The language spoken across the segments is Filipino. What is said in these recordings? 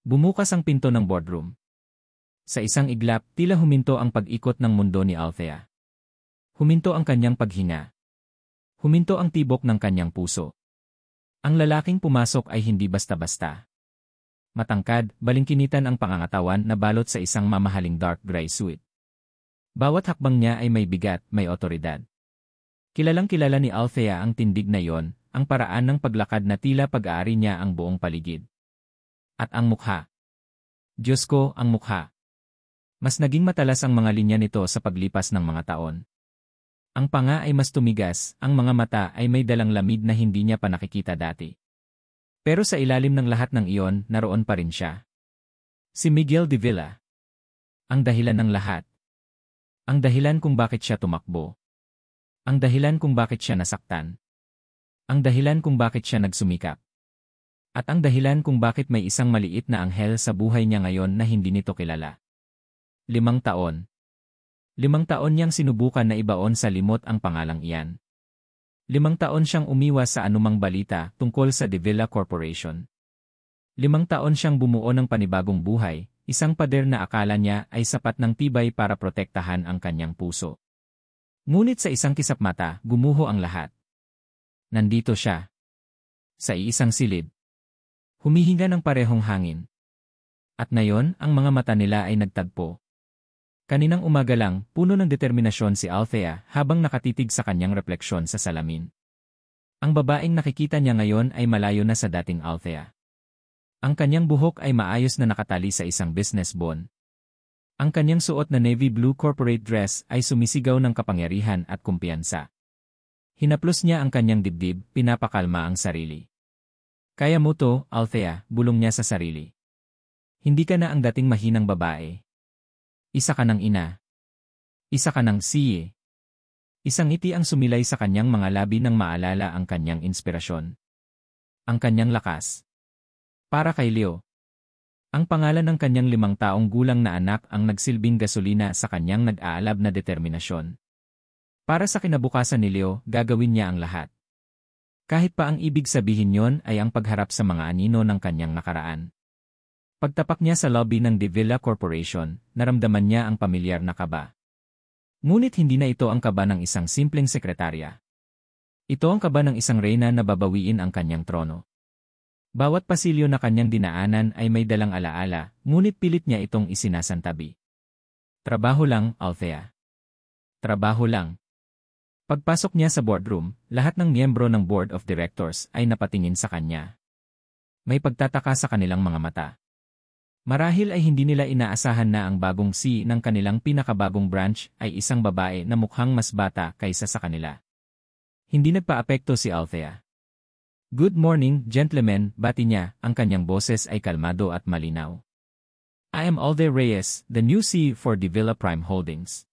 Bumukas ang pinto ng boardroom. Sa isang iglap, tila huminto ang pag-ikot ng mundo ni Althea. Huminto ang kanyang paghinga. Huminto ang tibok ng kanyang puso. Ang lalaking pumasok ay hindi basta-basta. Matangkad, balingkinitan ang pangangatawan na balot sa isang mamahaling dark gray suit. Bawat hakbang niya ay may bigat, may otoridad. Kilalang-kilala ni Althea ang tindig na yon, ang paraan ng paglakad na tila pag-aari niya ang buong paligid. At ang mukha. Diyos ko, ang mukha. Mas naging matalas ang mga linya nito sa paglipas ng mga taon. Ang panga ay mas tumigas, ang mga mata ay may dalang lamig na hindi niya pa nakikita dati. Pero sa ilalim ng lahat ng iyon, naroon pa rin siya. Si Miguel de Villa. Ang dahilan ng lahat. Ang dahilan kung bakit siya tumakbo. Ang dahilan kung bakit siya nasaktan. Ang dahilan kung bakit siya nagsumikap. At ang dahilan kung bakit may isang maliit na anghel sa buhay niya ngayon na hindi nito kilala. 5 taon. 5 taon niyang sinubukan na ibaon sa limot ang pangalang iyan. 5 taon siyang umiwas sa anumang balita tungkol sa De Villa Corporation. 5 taon siyang bumuo ng panibagong buhay, isang pader na akala niya ay sapat ng tibay para protektahan ang kanyang puso. Ngunit sa isang kisap mata, gumuho ang lahat. Nandito siya. Sa iisang silid. Humihinga ng parehong hangin. At ngayon, ang mga mata nila ay nagtagpo. Kaninang umaga lang, puno ng determinasyon si Althea habang nakatitig sa kanyang refleksyon sa salamin. Ang babaeng nakikita niya ngayon ay malayo na sa dating Althea. Ang kanyang buhok ay maayos na nakatali sa isang business bond. Ang kanyang suot na navy blue corporate dress ay sumisigaw ng kapangyarihan at kumpiyansa. Hinaplos niya ang kanyang dibdib, pinapakalma ang sarili. Kaya mo to, Althea, bulong niya sa sarili. Hindi ka na ang dating mahinang babae. Isa ka ng ina. Isa ka ng siye. Isang ngiti ang sumilay sa kanyang mga labi nang maalala ang kanyang inspirasyon. Ang kanyang lakas. Para kay Leo. Ang pangalan ng kanyang 5 taong gulang na anak ang nagsilbing gasolina sa kanyang nag-aalab na determinasyon. Para sa kinabukasan ni Leo, gagawin niya ang lahat. Kahit pa ang ibig sabihin yon ay ang pagharap sa mga anino ng kanyang nakaraan. Pagtapak niya sa lobby ng De Villa Corporation, naramdaman niya ang pamilyar na kaba. Ngunit hindi na ito ang kaba ng isang simpleng sekretarya. Ito ang kaba ng isang reyna na babawiin ang kanyang trono. Bawat pasilyo na kanyang dinaanan ay may dalang alaala, ngunit pilit niya itong isinasantabi. Trabaho lang, Althea. Trabaho lang. Pagpasok niya sa boardroom, lahat ng miyembro ng board of directors ay napatingin sa kanya. May pagtataka sa kanilang mga mata. Marahil ay hindi nila inaasahan na ang bagong CEO ng kanilang pinakabagong branch ay isang babae na mukhang mas bata kaysa sa kanila. Hindi nagpaapekto si Althea. Good morning, gentlemen, bati niya, ang kanyang boses ay kalmado at malinaw. I am Alde Reyes, the new CEO for De Villa Prime Holdings.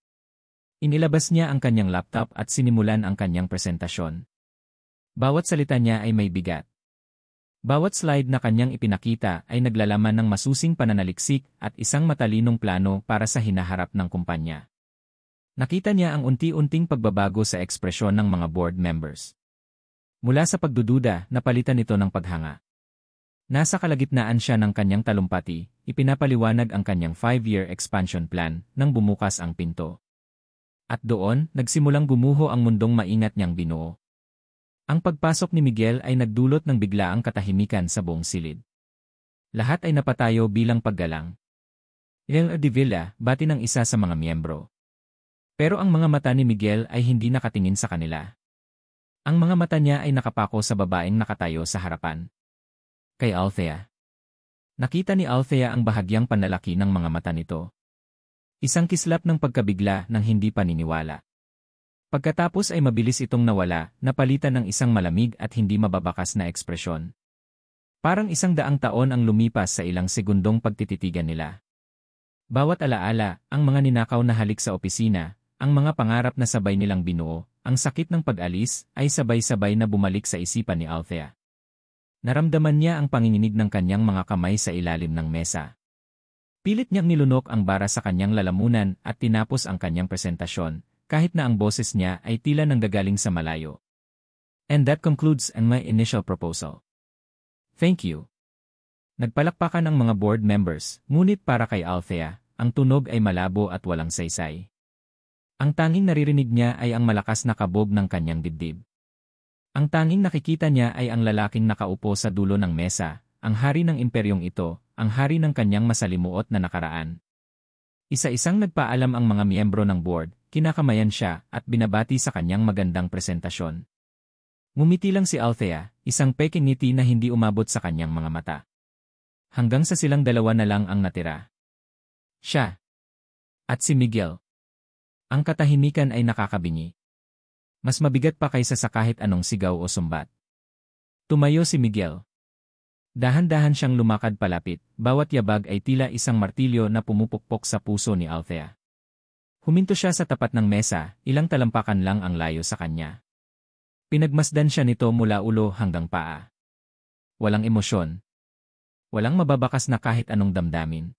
Inilabas niya ang kanyang laptop at sinimulan ang kanyang presentasyon. Bawat salita niya ay may bigat. Bawat slide na kanyang ipinakita ay naglalaman ng masusing pananaliksik at isang matalinong plano para sa hinaharap ng kumpanya. Nakita niya ang unti-unting pagbabago sa ekspresyon ng mga board members. Mula sa pagdududa, napalitan ito ng paghanga. Nasa kalagitnaan siya ng kanyang talumpati, ipinapaliwanag ang kanyang 5-year expansion plan nang bumukas ang pinto. At doon, nagsimulang gumuho ang mundong maingat niyang binuo. Ang pagpasok ni Miguel ay nagdulot ng biglaang katahimikan sa buong silid. Lahat ay napatayo bilang paggalang. El de Villa, bati ng isa sa mga miyembro. Pero ang mga mata ni Miguel ay hindi nakatingin sa kanila. Ang mga mata niya ay nakapako sa babaeng nakatayo sa harapan. Kay Althea. Nakita ni Althea ang bahagyang panlalaki ng mga mata nito. Isang kislap ng pagkabigla ng hindi paniniwala. Pagkatapos ay mabilis itong nawala, napalitan ng isang malamig at hindi mababakas na ekspresyon. Parang 100 taon ang lumipas sa ilang segundong pagtititigan nila. Bawat alaala, ang mga ninakaw na halik sa opisina, ang mga pangarap na sabay nilang binuo, ang sakit ng pag-alis, ay sabay-sabay na bumalik sa isipan ni Althea. Naramdaman niya ang panginginig ng kanyang mga kamay sa ilalim ng mesa. Pilit niyang nilunok ang bara sa kanyang lalamunan at tinapos ang kanyang presentasyon, kahit na ang boses niya ay tila nanggagaling sa malayo. And that concludes my initial proposal. Thank you. Nagpalakpakan ang mga board members, ngunit para kay Althea, ang tunog ay malabo at walang saysay. Ang tanging naririnig niya ay ang malakas na kabog ng kanyang dibdib. Ang tanging nakikita niya ay ang lalaking nakaupo sa dulo ng mesa, ang hari ng imperyong ito, ang hari ng kanyang masalimuot na nakaraan. Isa-isang nagpaalam ang mga miyembro ng board, kinakamayan siya at binabati sa kanyang magandang presentasyon. Ngumiti lang si Althea, isang peking ngiti na hindi umabot sa kanyang mga mata. Hanggang sa silang dalawa na lang ang natira. Siya. At si Miguel. Ang katahimikan ay nakakabingi. Mas mabigat pa kaysa sa kahit anong sigaw o sumbat. Tumayo si Miguel. Dahan-dahan siyang lumakad palapit, bawat yabag ay tila isang martilyo na pumupukpok sa puso ni Althea. Huminto siya sa tapat ng mesa, ilang talampakan lang ang layo sa kanya. Pinagmasdan siya nito mula ulo hanggang paa. Walang emosyon. Walang mababakas na kahit anong damdamin.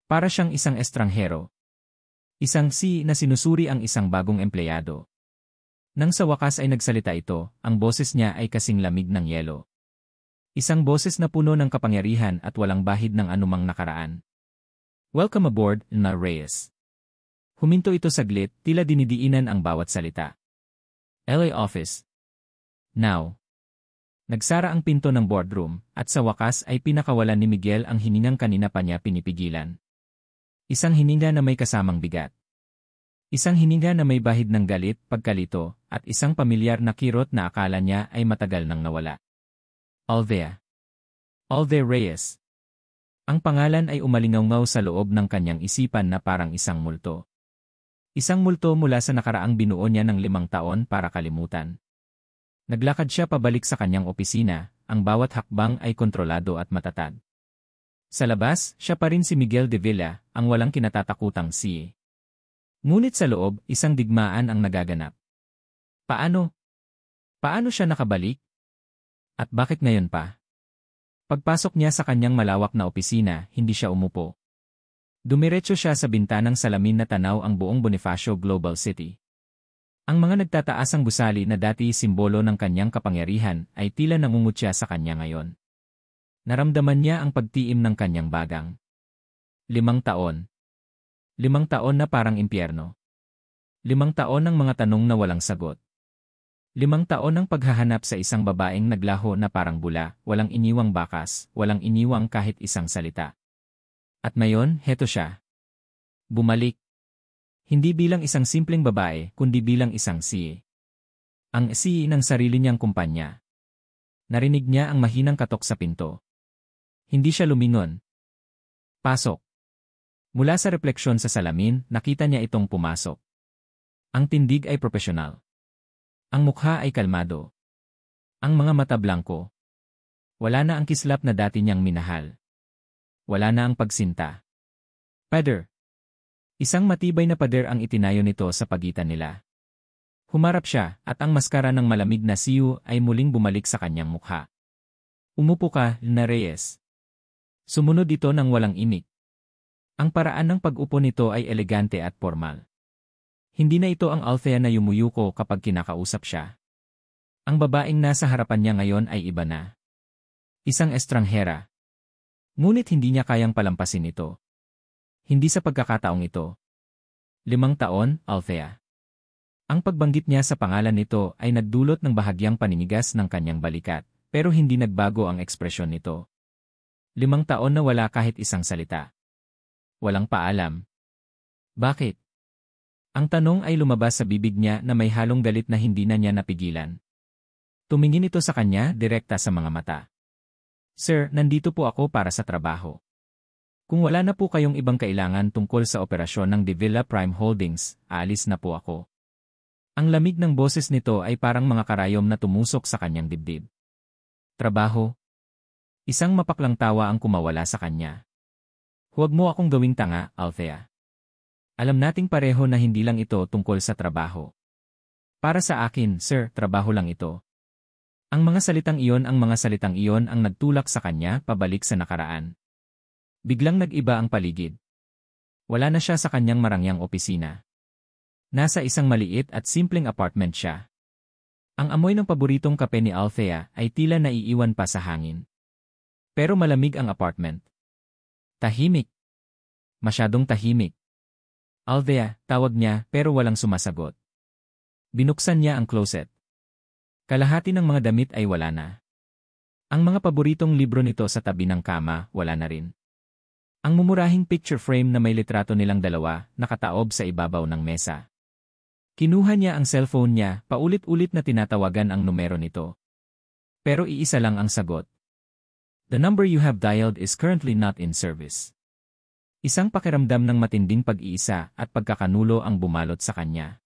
Para siyang isang estranghero. Isang na sinusuri ang isang bagong empleyado. Nang sa wakas ay nagsalita ito, ang boses niya ay kasing lamig ng yelo. Isang boses na puno ng kapangyarihan at walang bahid ng anumang nakaraan. Welcome aboard, na Reyes. Huminto ito saglit, tila dinidiinan ang bawat salita. LA office. Now. Nagsara ang pinto ng boardroom, at sa wakas ay pinakawalan ni Miguel ang hiningang kanina pa niya pinipigilan. Isang hininga na may kasamang bigat. Isang hininga na may bahid ng galit, pagkalito, at isang pamilyar na kirot na akala niya ay matagal nang nawala. Althea. Althea Reyes. Ang pangalan ay umalingaw sa loob ng kanyang isipan na parang isang multo. Isang multo mula sa nakaraang binuo niya ng 5 taon para kalimutan. Naglakad siya pabalik sa kanyang opisina, ang bawat hakbang ay kontrolado at matatag. Sa labas, siya pa rin si Miguel de Villa, ang walang kinatatakutang CA. Ngunit sa loob, isang digmaan ang nagaganap. Paano? Paano siya nakabalik? At bakit ngayon pa? Pagpasok niya sa kanyang malawak na opisina, hindi siya umupo. Dumiretso siya sa bintanang salamin na tanaw ang buong Bonifacio Global City. Ang mga nagtataasang gusali na dati simbolo ng kanyang kapangyarihan ay tila nangungutya sa kanya ngayon. Naramdaman niya ang pagtiim ng kanyang bagang. 5 taon. 5 taon na parang impyerno. 5 taon ng mga tanong na walang sagot. 5 taon ng paghahanap sa isang babaeng naglaho na parang bula, walang iniwang bakas, walang iniwang kahit isang salita. At ngayon, heto siya. Bumalik. Hindi bilang isang simpleng babae, kundi bilang isang CA. Ang CA ng sarili niyang kumpanya. Narinig niya ang mahinang katok sa pinto. Hindi siya lumingon. Pasok. Mula sa refleksyon sa salamin, nakita niya itong pumasok. Ang tindig ay propesyonal. Ang mukha ay kalmado. Ang mga mata blanko. Wala na ang kislap na dati niyang minahal. Wala na ang pagsinta. Pader. Isang matibay na pader ang itinayo nito sa pagitan nila. Humarap siya at ang maskara ng malamig na siyo ay muling bumalik sa kanyang mukha. Umupo ka, na Reyes. Sumunod ito ng walang imik. Ang paraan ng pag-upo nito ay elegante at formal. Hindi na ito ang Althea na yumuyuko kapag kinakausap siya. Ang babaeng nasa harapan niya ngayon ay iba na. Isang estranghera. Ngunit hindi niya kayang palampasin ito. Hindi sa pagkakataong ito. 5 taon, Althea. Ang pagbanggit niya sa pangalan nito ay nagdulot ng bahagyang paninigas ng kanyang balikat, pero hindi nagbago ang ekspresyon nito. 5 taon na wala kahit isang salita. Walang paalam. Bakit? Ang tanong ay lumabas sa bibig niya na may halong galit na hindi na niya napigilan. Tumingin ito sa kanya direkta sa mga mata. Sir, nandito po ako para sa trabaho. Kung wala na po kayong ibang kailangan tungkol sa operasyon ng De Villa Prime Holdings, aalis na po ako. Ang lamig ng boses nito ay parang mga karayom na tumusok sa kanyang dibdib. Trabaho? Isang mapaklang tawa ang kumawala sa kanya. Huwag mo akong gawing tanga, Althea. Alam nating pareho na hindi lang ito tungkol sa trabaho. Para sa akin, sir, trabaho lang ito. Ang mga salitang iyon ang nagtulak sa kanya pabalik sa nakaraan. Biglang nag-iba ang paligid. Wala na siya sa kanyang marangyang opisina. Nasa isang maliit at simpleng apartment siya. Ang amoy ng paboritong kape ni Althea ay tila naiiwan pa sa hangin. Pero malamig ang apartment. Tahimik. Masyadong tahimik. Althea, tawag niya pero walang sumasagot. Binuksan niya ang closet. Kalahati ng mga damit ay wala na. Ang mga paboritong libro nito sa tabi ng kama, wala na rin. Ang mumurahing picture frame na may litrato nilang dalawa, nakataob sa ibabaw ng mesa. Kinuha niya ang cellphone niya, paulit-ulit na tinatawagan ang numero nito. Pero iisa lang ang sagot. The number you have dialed is currently not in service. Isang pakiramdam ng matinding pag-iisa at pagkakanulo ang bumalot sa kanya.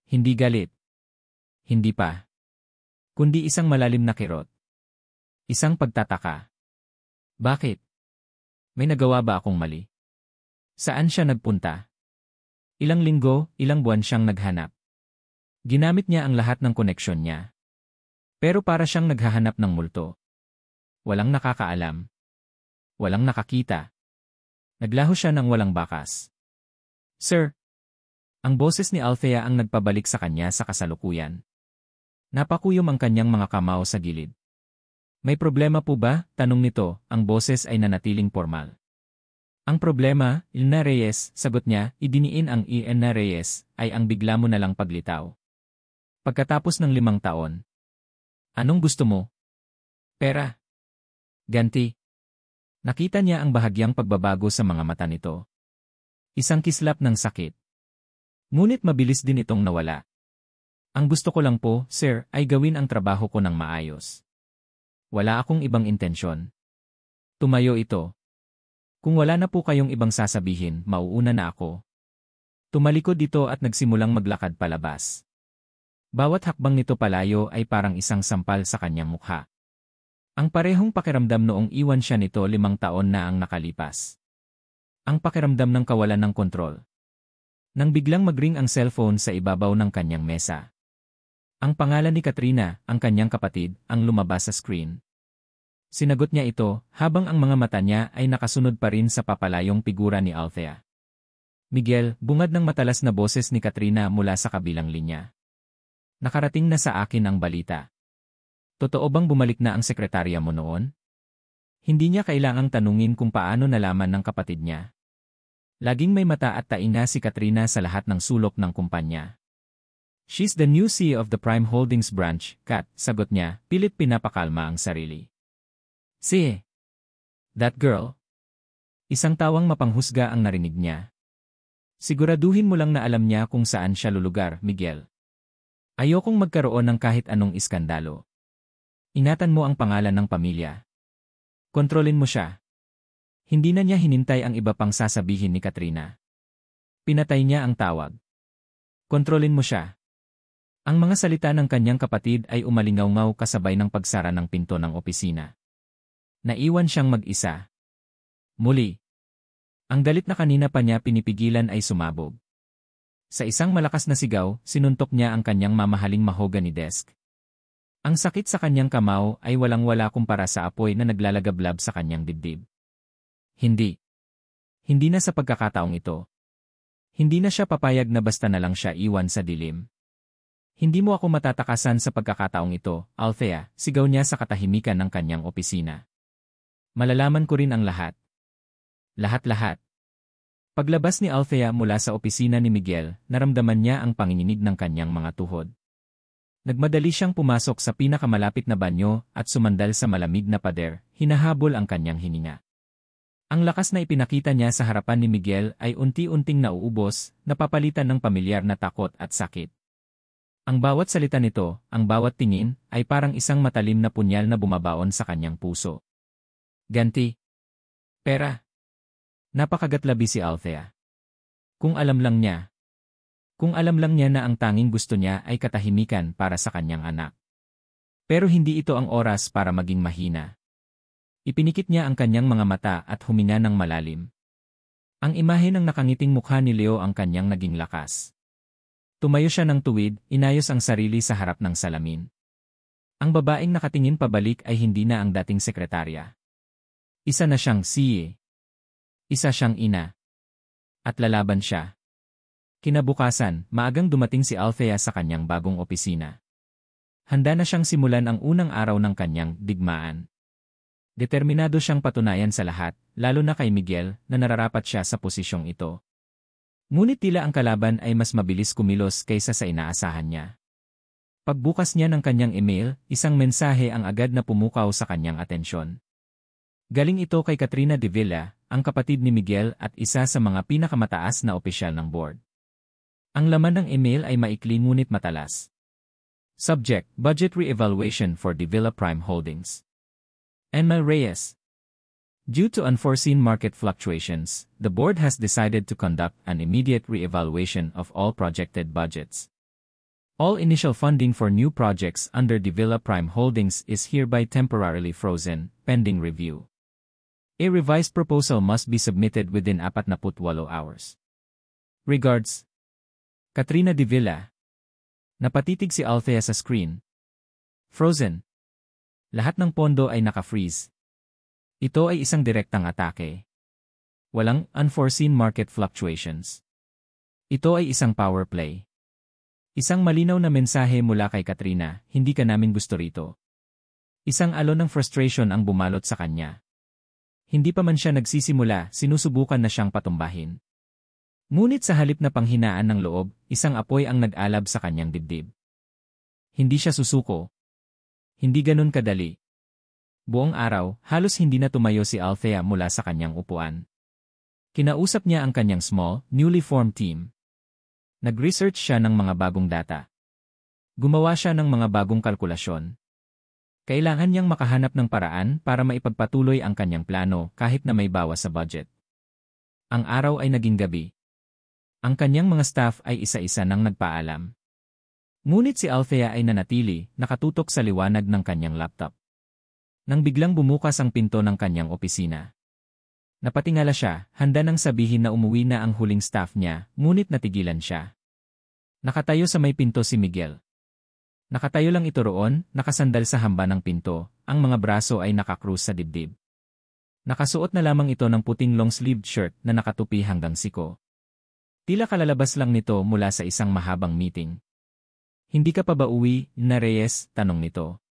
Hindi galit. Hindi pa. Kundi isang malalim na kirot. Isang pagtataka. Bakit? May nagawa ba akong mali? Saan siya nagpunta? Ilang linggo, ilang buwan siyang naghanap. Ginamit niya ang lahat ng koneksyon niya. Pero para siyang naghahanap ng multo. Walang nakakaalam. Walang nakakita. Naglaho siya ng walang bakas. Sir! Ang boses ni Althea ang nagpabalik sa kanya sa kasalukuyan. Napakuyom ang kanyang mga kamao sa gilid. May problema po ba? Tanong nito, ang boses ay nanatiling formal. Ang problema, Ilna Reyes, sagot niya, idiniin ang Ilna Reyes, ay ang bigla mo nalang paglitaw. Pagkatapos ng 5 taon. Anong gusto mo? Pera. Ganti. Nakita niya ang bahagyang pagbabago sa mga mata nito. Isang kislap ng sakit. Ngunit mabilis din itong nawala. Ang gusto ko lang po, sir, ay gawin ang trabaho ko ng maayos. Wala akong ibang intensyon. Tumayo ito. Kung wala na po kayong ibang sasabihin, mauuna na ako. Tumalikod ito at nagsimulang maglakad palabas. Bawat hakbang nito palayo ay parang isang sampal sa kanyang mukha. Ang parehong pakiramdam noong iwan siya nito 5 taon na ang nakalipas. Ang pakiramdam ng kawalan ng kontrol. Nang biglang magring ang cellphone sa ibabaw ng kanyang mesa. Ang pangalan ni Katrina, ang kanyang kapatid, ang lumabas sa screen. Sinagot niya ito, habang ang mga mata niya ay nakasunod pa rin sa papalayong figura ni Althea. Miguel, bungad ng matalas na boses ni Katrina mula sa kabilang linya. Nakarating na sa akin ang balita. Totoo bang bumalik na ang sekretarya mo noon? Hindi niya kailangang tanungin kung paano nalaman ng kapatid niya. Laging may mata at tainga si Katrina sa lahat ng sulok ng kumpanya. She's the new CEO of the Prime Holdings branch, Kat, sagot niya, pilit pinapakalma ang sarili. Si. That girl. Isang tawang mapanghusga ang narinig niya. Siguraduhin mo lang na alam niya kung saan siya lulugar, Miguel. Ayokong magkaroon ng kahit anong iskandalo. Ingatan mo ang pangalan ng pamilya. Kontrolin mo siya. Hindi na niya hinintay ang iba pang sasabihin ni Katrina. Pinatay niya ang tawag. Kontrolin mo siya. Ang mga salita ng kanyang kapatid ay umalingaw-ngaw kasabay ng pagsara ng pinto ng opisina. Naiwan siyang mag-isa. Muli. Ang galit na kanina pa niya pinipigilan ay sumabog. Sa isang malakas na sigaw, sinuntok niya ang kanyang mamahaling mahogany desk. Ang sakit sa kanyang kamao ay walang-wala kumpara sa apoy na naglalagablab sa kanyang dibdib. Hindi. Hindi na sa pagkakataong ito. Hindi na siya papayag na basta na lang siya iwan sa dilim. Hindi mo ako matatakasan sa pagkakataong ito, Althea, sigaw niya sa katahimikan ng kanyang opisina. Malalaman ko rin ang lahat. Lahat-lahat. Paglabas ni Althea mula sa opisina ni Miguel, naramdaman niya ang panginginig ng kanyang mga tuhod. Nagmadali siyang pumasok sa pinakamalapit na banyo at sumandal sa malamig na pader, hinahabol ang kanyang hininga. Ang lakas na ipinakita niya sa harapan ni Miguel ay unti-unting nauubos, napapalitan ng pamilyar na takot at sakit. Ang bawat salita nito, ang bawat tingin, ay parang isang matalim na punyal na bumabaon sa kanyang puso. Ganti. Pera. Napakagatlabi si Althea. Kung alam lang niya. Kung alam lang niya na ang tanging gusto niya ay katahimikan para sa kanyang anak. Pero hindi ito ang oras para maging mahina. Ipinikit niya ang kanyang mga mata at huminga ng malalim. Ang imahe ng nakangiting mukha ni Leo ang kanyang naging lakas. Tumayo siya ng tuwid, inayos ang sarili sa harap ng salamin. Ang babaeng nakatingin pabalik ay hindi na ang dating sekretarya. Isa na siyang siye. Isa siyang ina. At lalaban siya. Kinabukasan, maagang dumating si Althea sa kanyang bagong opisina. Handa na siyang simulan ang unang araw ng kanyang digmaan. Determinado siyang patunayan sa lahat, lalo na kay Miguel, na nararapat siya sa posisyong ito. Ngunit tila ang kalaban ay mas mabilis kumilos kaysa sa inaasahan niya. Pagbukas niya ng kanyang email, isang mensahe ang agad na pumukaw sa kanyang atensyon. Galing ito kay Katrina De Villa, ang kapatid ni Miguel at isa sa mga pinakamataas na opisyal ng board. Ang laman ng email ay maikli ngunit matalas. Subject: Budget Re-evaluation for De Villa Prime Holdings. Enma Reyes. Due to unforeseen market fluctuations, the board has decided to conduct an immediate re-evaluation of all projected budgets. All initial funding for new projects under De Villa Prime Holdings is hereby temporarily frozen, pending review. A revised proposal must be submitted within 48 hours. Regards, Katrina De Villa. Napatitig si Althea sa screen. Frozen. Lahat ng pondo ay naka-freeze. Ito ay isang direktang atake. Walang unforeseen market fluctuations. Ito ay isang power play. Isang malinaw na mensahe mula kay Katrina, hindi ka namin gusto rito. Isang alon ng frustration ang bumalot sa kanya. Hindi pa man siya nagsisimula, sinusubukan na siyang patumbahin. Ngunit sa halip na panghinaan ng loob, isang apoy ang nag-alab sa kanyang dibdib. Hindi siya susuko. Hindi ganun kadali. Buong araw, halos hindi na tumayo si Althea mula sa kanyang upuan. Kinausap niya ang kanyang small, newly formed team. Nag-research siya ng mga bagong data. Gumawa siya ng mga bagong kalkulasyon. Kailangan niyang makahanap ng paraan para maipagpatuloy ang kanyang plano kahit na may bawas sa budget. Ang araw ay naging gabi. Ang kanyang mga staff ay isa-isa nang nagpaalam. Ngunit si Althea ay nanatili, nakatutok sa liwanag ng kanyang laptop. Nang biglang bumukas ang pinto ng kanyang opisina. Napatingala siya, handa nang sabihin na umuwi na ang huling staff niya, ngunit natigilan siya. Nakatayo sa may pinto si Miguel. Nakatayo lang ito roon, nakasandal sa hamba ng pinto, ang mga braso ay nakakrus sa dibdib. Nakasuot na lamang ito ng puting long-sleeved shirt na nakatupi hanggang siko. Tila kalalabas lang nito mula sa isang mahabang meeting. Hindi ka pa ba uwi, na Reyes? Tanong nito.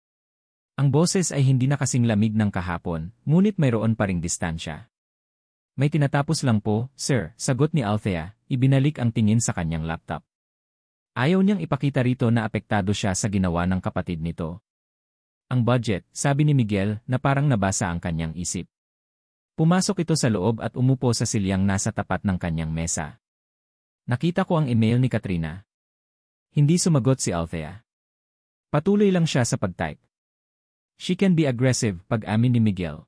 Ang boses ay hindi na kasing lamig ng kahapon, ngunit mayroon pa ring distansya. May tinatapos lang po, sir, sagot ni Althea, ibinalik ang tingin sa kanyang laptop. Ayaw niyang ipakita rito na apektado siya sa ginawa ng kapatid nito. Ang budget, sabi ni Miguel na parang nabasa ang kanyang isip. Pumasok ito sa loob at umupo sa silyang nasa tapat ng kanyang mesa. Nakita ko ang email ni Katrina. Hindi sumagot si Althea. Patuloy lang siya sa pag-type. She can be aggressive, pag-amin ni Miguel.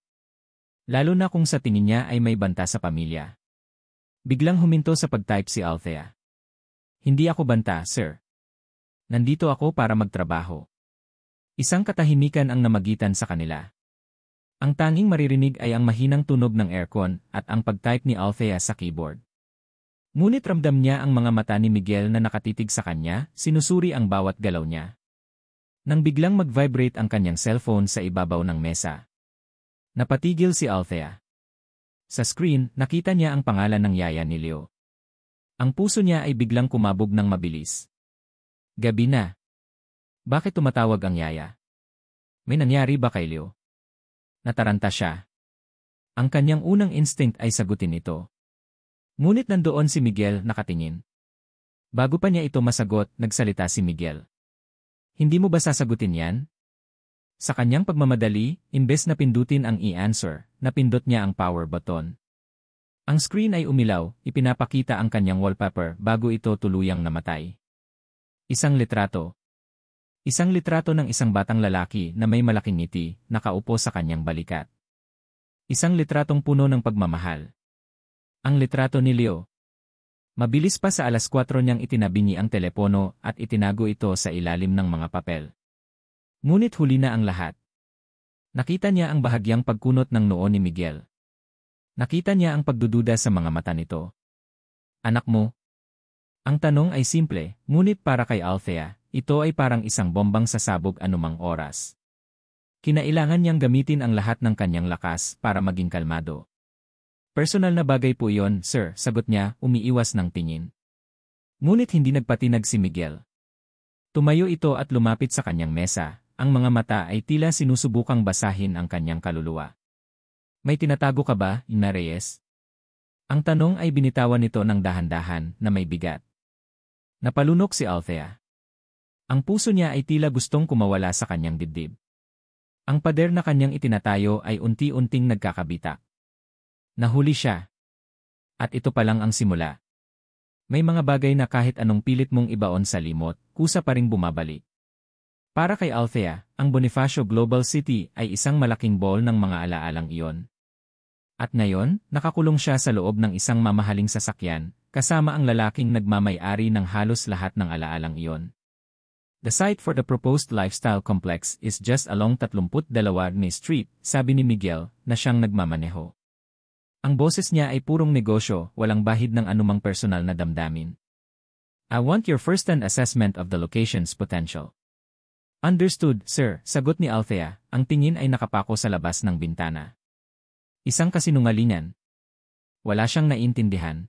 Lalo na kung sa tingin niya ay may banta sa pamilya. Biglang huminto sa pag-type si Althea. Hindi ako banta, sir. Nandito ako para magtrabaho. Isang katahimikan ang namagitan sa kanila. Ang tanging maririnig ay ang mahinang tunog ng aircon at ang pag-type ni Althea sa keyboard. Ngunit ramdam niya ang mga mata ni Miguel na nakatitig sa kanya, sinusuri ang bawat galaw niya. Nang biglang mag-vibrate ang kanyang cellphone sa ibabaw ng mesa. Napatigil si Althea. Sa screen, nakita niya ang pangalan ng yaya ni Leo. Ang puso niya ay biglang kumabog ng mabilis. Gabi na. Bakit tumatawag ang yaya? May nangyari ba kay Leo? Nataranta siya. Ang kanyang unang instinct ay sagutin ito. Ngunit nandoon si Miguel nakatingin. Bago pa niya ito masagot, nagsalita si Miguel. Hindi mo ba sasagutin yan? Sa kanyang pagmamadali, imbes na pindutin ang i-answer, napindot niya ang power button. Ang screen ay umilaw, ipinapakita ang kanyang wallpaper bago ito tuluyang namatay. Isang litrato. Isang litrato ng isang batang lalaki na may malaking ngiti, nakaupo sa kanyang balikat. Isang litratong puno ng pagmamahal. Ang litrato ni Leo. Mabilis pa sa 4:00 niyang itinabingi ang telepono at itinago ito sa ilalim ng mga papel. Ngunit huli na ang lahat. Nakita niya ang bahagyang pagkunot ng noo ni Miguel. Nakita niya ang pagdududa sa mga mata nito. Anak mo? Ang tanong ay simple, ngunit para kay Althea, ito ay parang isang bombang sasabog anumang oras. Kinailangan niyang gamitin ang lahat ng kanyang lakas para maging kalmado. Personal na bagay po iyon, sir, sagot niya, umiiwas ng tingin. Ngunit hindi nagpatinag si Miguel. Tumayo ito at lumapit sa kanyang mesa, ang mga mata ay tila sinusubukang basahin ang kanyang kaluluwa. May tinatago ka ba, Ina Reyes? Ang tanong ay binitawan nito ng dahan-dahan na may bigat. Napalunok si Althea. Ang puso niya ay tila gustong kumawala sa kanyang dibdib. Ang pader na kanyang itinatayo ay unti-unting nagkakabita. Nahuli siya. At ito pa lang ang simula. May mga bagay na kahit anong pilit mong ibaon sa limot, kusa pa ring bumabalik. Para kay Althea, ang Bonifacio Global City ay isang malaking ball ng mga alaalang iyon. At ngayon, nakakulong siya sa loob ng isang mamahaling sasakyan, kasama ang lalaking nagmamay-ari ng halos lahat ng alaalang iyon. The site for the proposed lifestyle complex is just along 32 ni Street, sabi ni Miguel, na siyang nagmamaneho. Ang boses niya ay purong negosyo, walang bahid ng anumang personal na damdamin. I want your first-hand assessment of the location's potential. Understood, sir, sagot ni Althea, ang tingin ay nakapako sa labas ng bintana. Isang kasinungalingan. Wala siyang naiintindihan.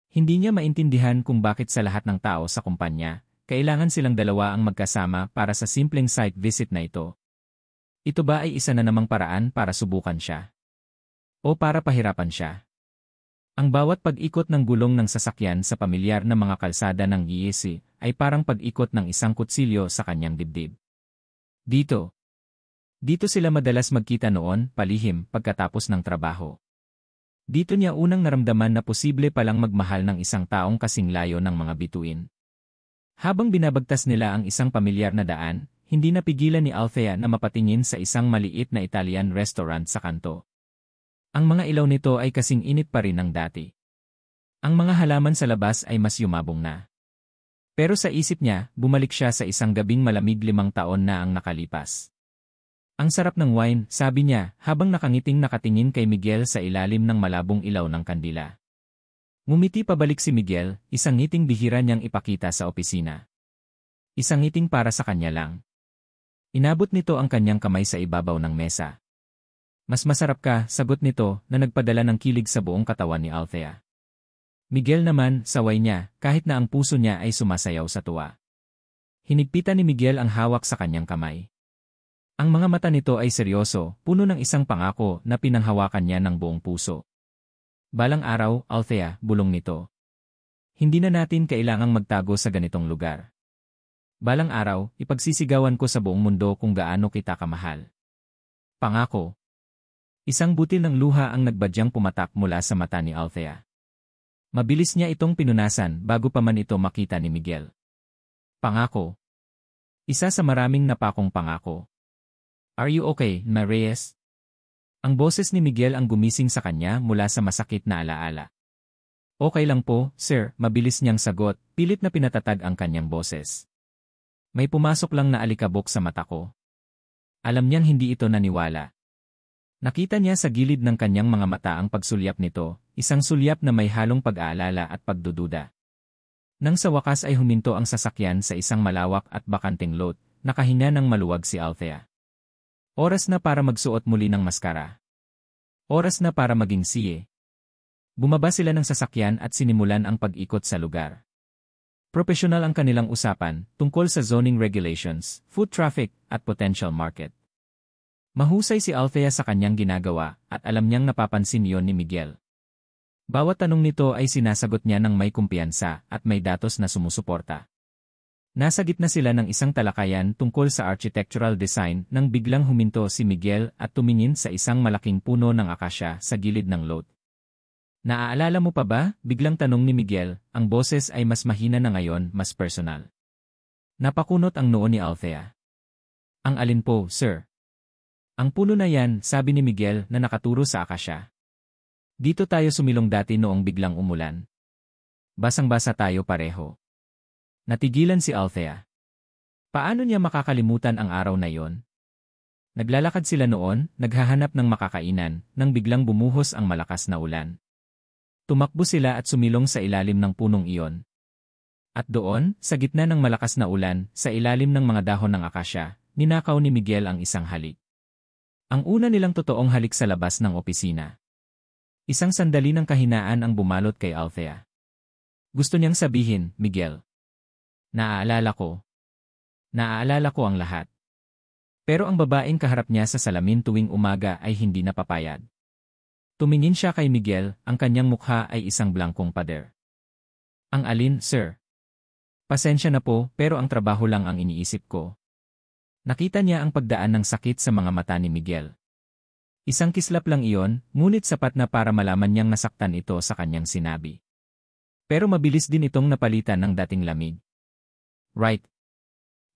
Hindi niya maintindihan kung bakit sa lahat ng tao sa kumpanya, kailangan silang dalawa ang magkasama para sa simpleng site visit na ito. Ito ba ay isa na namang paraan para subukan siya? O para pahirapan siya? Ang bawat pag-ikot ng gulong ng sasakyan sa pamilyar na mga kalsada ng ESC ay parang pag-ikot ng isang kutsilyo sa kanyang dibdib. Dito sila madalas magkita noon, palihim, pagkatapos ng trabaho. Dito niya unang naramdaman na posible palang magmahal ng isang taong kasing layo ng mga bituin. Habang binabagtas nila ang isang pamilyar na daan, hindi napigilan ni Althea na mapatingin sa isang maliit na Italian restaurant sa kanto. Ang mga ilaw nito ay kasing init pa rin ng dati. Ang mga halaman sa labas ay mas yumabong na. Pero sa isip niya, bumalik siya sa isang gabing malamig 5 taon na ang nakalipas. Ang sarap ng wine, sabi niya, habang nakangiting nakatingin kay Miguel sa ilalim ng malabong ilaw ng kandila. Ngumiti pabalik si Miguel, isang ngiting bihira niyang ipakita sa opisina. Isang ngiting para sa kanya lang. Inabot nito ang kanyang kamay sa ibabaw ng mesa. Mas masarap ka, sagot nito, na nagpadala ng kilig sa buong katawan ni Althea. Miguel naman, saway niya, kahit na ang puso niya ay sumasayaw sa tuwa. Hinigpitan ni Miguel ang hawak sa kanyang kamay. Ang mga mata nito ay seryoso, puno ng isang pangako na pinanghawakan niya ng buong puso. Balang araw, Althea, bulong nito. Hindi na natin kailangang magtago sa ganitong lugar. Balang araw, ipagsisigawan ko sa buong mundo kung gaano kita kamahal. Pangako. Isang butil ng luha ang nagbadyang pumatak mula sa mata ni Althea. Mabilis niya itong pinunasan bago pa man ito makita ni Miguel. Pangako. Isa sa maraming napakong pangako. Are you okay, Ma Reyes? Ang boses ni Miguel ang gumising sa kanya mula sa masakit na alaala. Okay lang po, sir, mabilis niyang sagot, pilit na pinatatag ang kanyang boses. May pumasok lang na alikabok sa mata ko. Alam niyang hindi ito naniwala. Nakita niya sa gilid ng kanyang mga mata ang pagsulyap nito, isang sulyap na may halong pag-aalala at pagdududa. Nang sa wakas ay huminto ang sasakyan sa isang malawak at bakanting lot, nakahinga ng maluwag si Althea. Oras na para magsuot muli ng maskara. Oras na para maging siye. Bumaba sila ng sasakyan at sinimulan ang pag-ikot sa lugar. Profesional ang kanilang usapan tungkol sa zoning regulations, foot traffic, at potential market. Mahusay si Althea sa kanyang ginagawa at alam niyang napapansin yon ni Miguel. Bawat tanong nito ay sinasagot niya ng may kumpiyansa at may datos na sumusuporta. Nasa gitna sila ng isang talakayan tungkol sa architectural design nang biglang huminto si Miguel at tumingin sa isang malaking puno ng akasya sa gilid ng lot. Naaalala mo pa ba? Biglang tanong ni Miguel, ang boses ay mas mahina na ngayon, mas personal. Napakunot ang noo ni Althea. Ang alin po, sir? Ang puno na yan, sabi ni Miguel na nakaturo sa akasya. Dito tayo sumilong dati noong biglang umulan. Basang-basa tayo pareho. Natigilan si Althea. Paano niya makakalimutan ang araw na yon? Naglalakad sila noon, naghahanap ng makakainan, nang biglang bumuhos ang malakas na ulan. Tumakbo sila at sumilong sa ilalim ng punong iyon. At doon, sa gitna ng malakas na ulan, sa ilalim ng mga dahon ng akasya, ninakaw ni Miguel ang isang halik. Ang una nilang totoong halik sa labas ng opisina. Isang sandali ng kahinaan ang bumalot kay Althea. Gusto niyang sabihin, Miguel. Naaalala ko. Naaalala ko ang lahat. Pero ang babaeng kaharap niya sa salamin tuwing umaga ay hindi napapayag. Tumingin siya kay Miguel, ang kanyang mukha ay isang blankong pader. Ang alin, sir? Pasensya na po, pero ang trabaho lang ang iniisip ko. Nakita niya ang pagdaan ng sakit sa mga mata ni Miguel. Isang kislap lang iyon, ngunit sapat na para malaman niyang nasaktan ito sa kanyang sinabi. Pero mabilis din itong napalitan ng dating lamig. Right.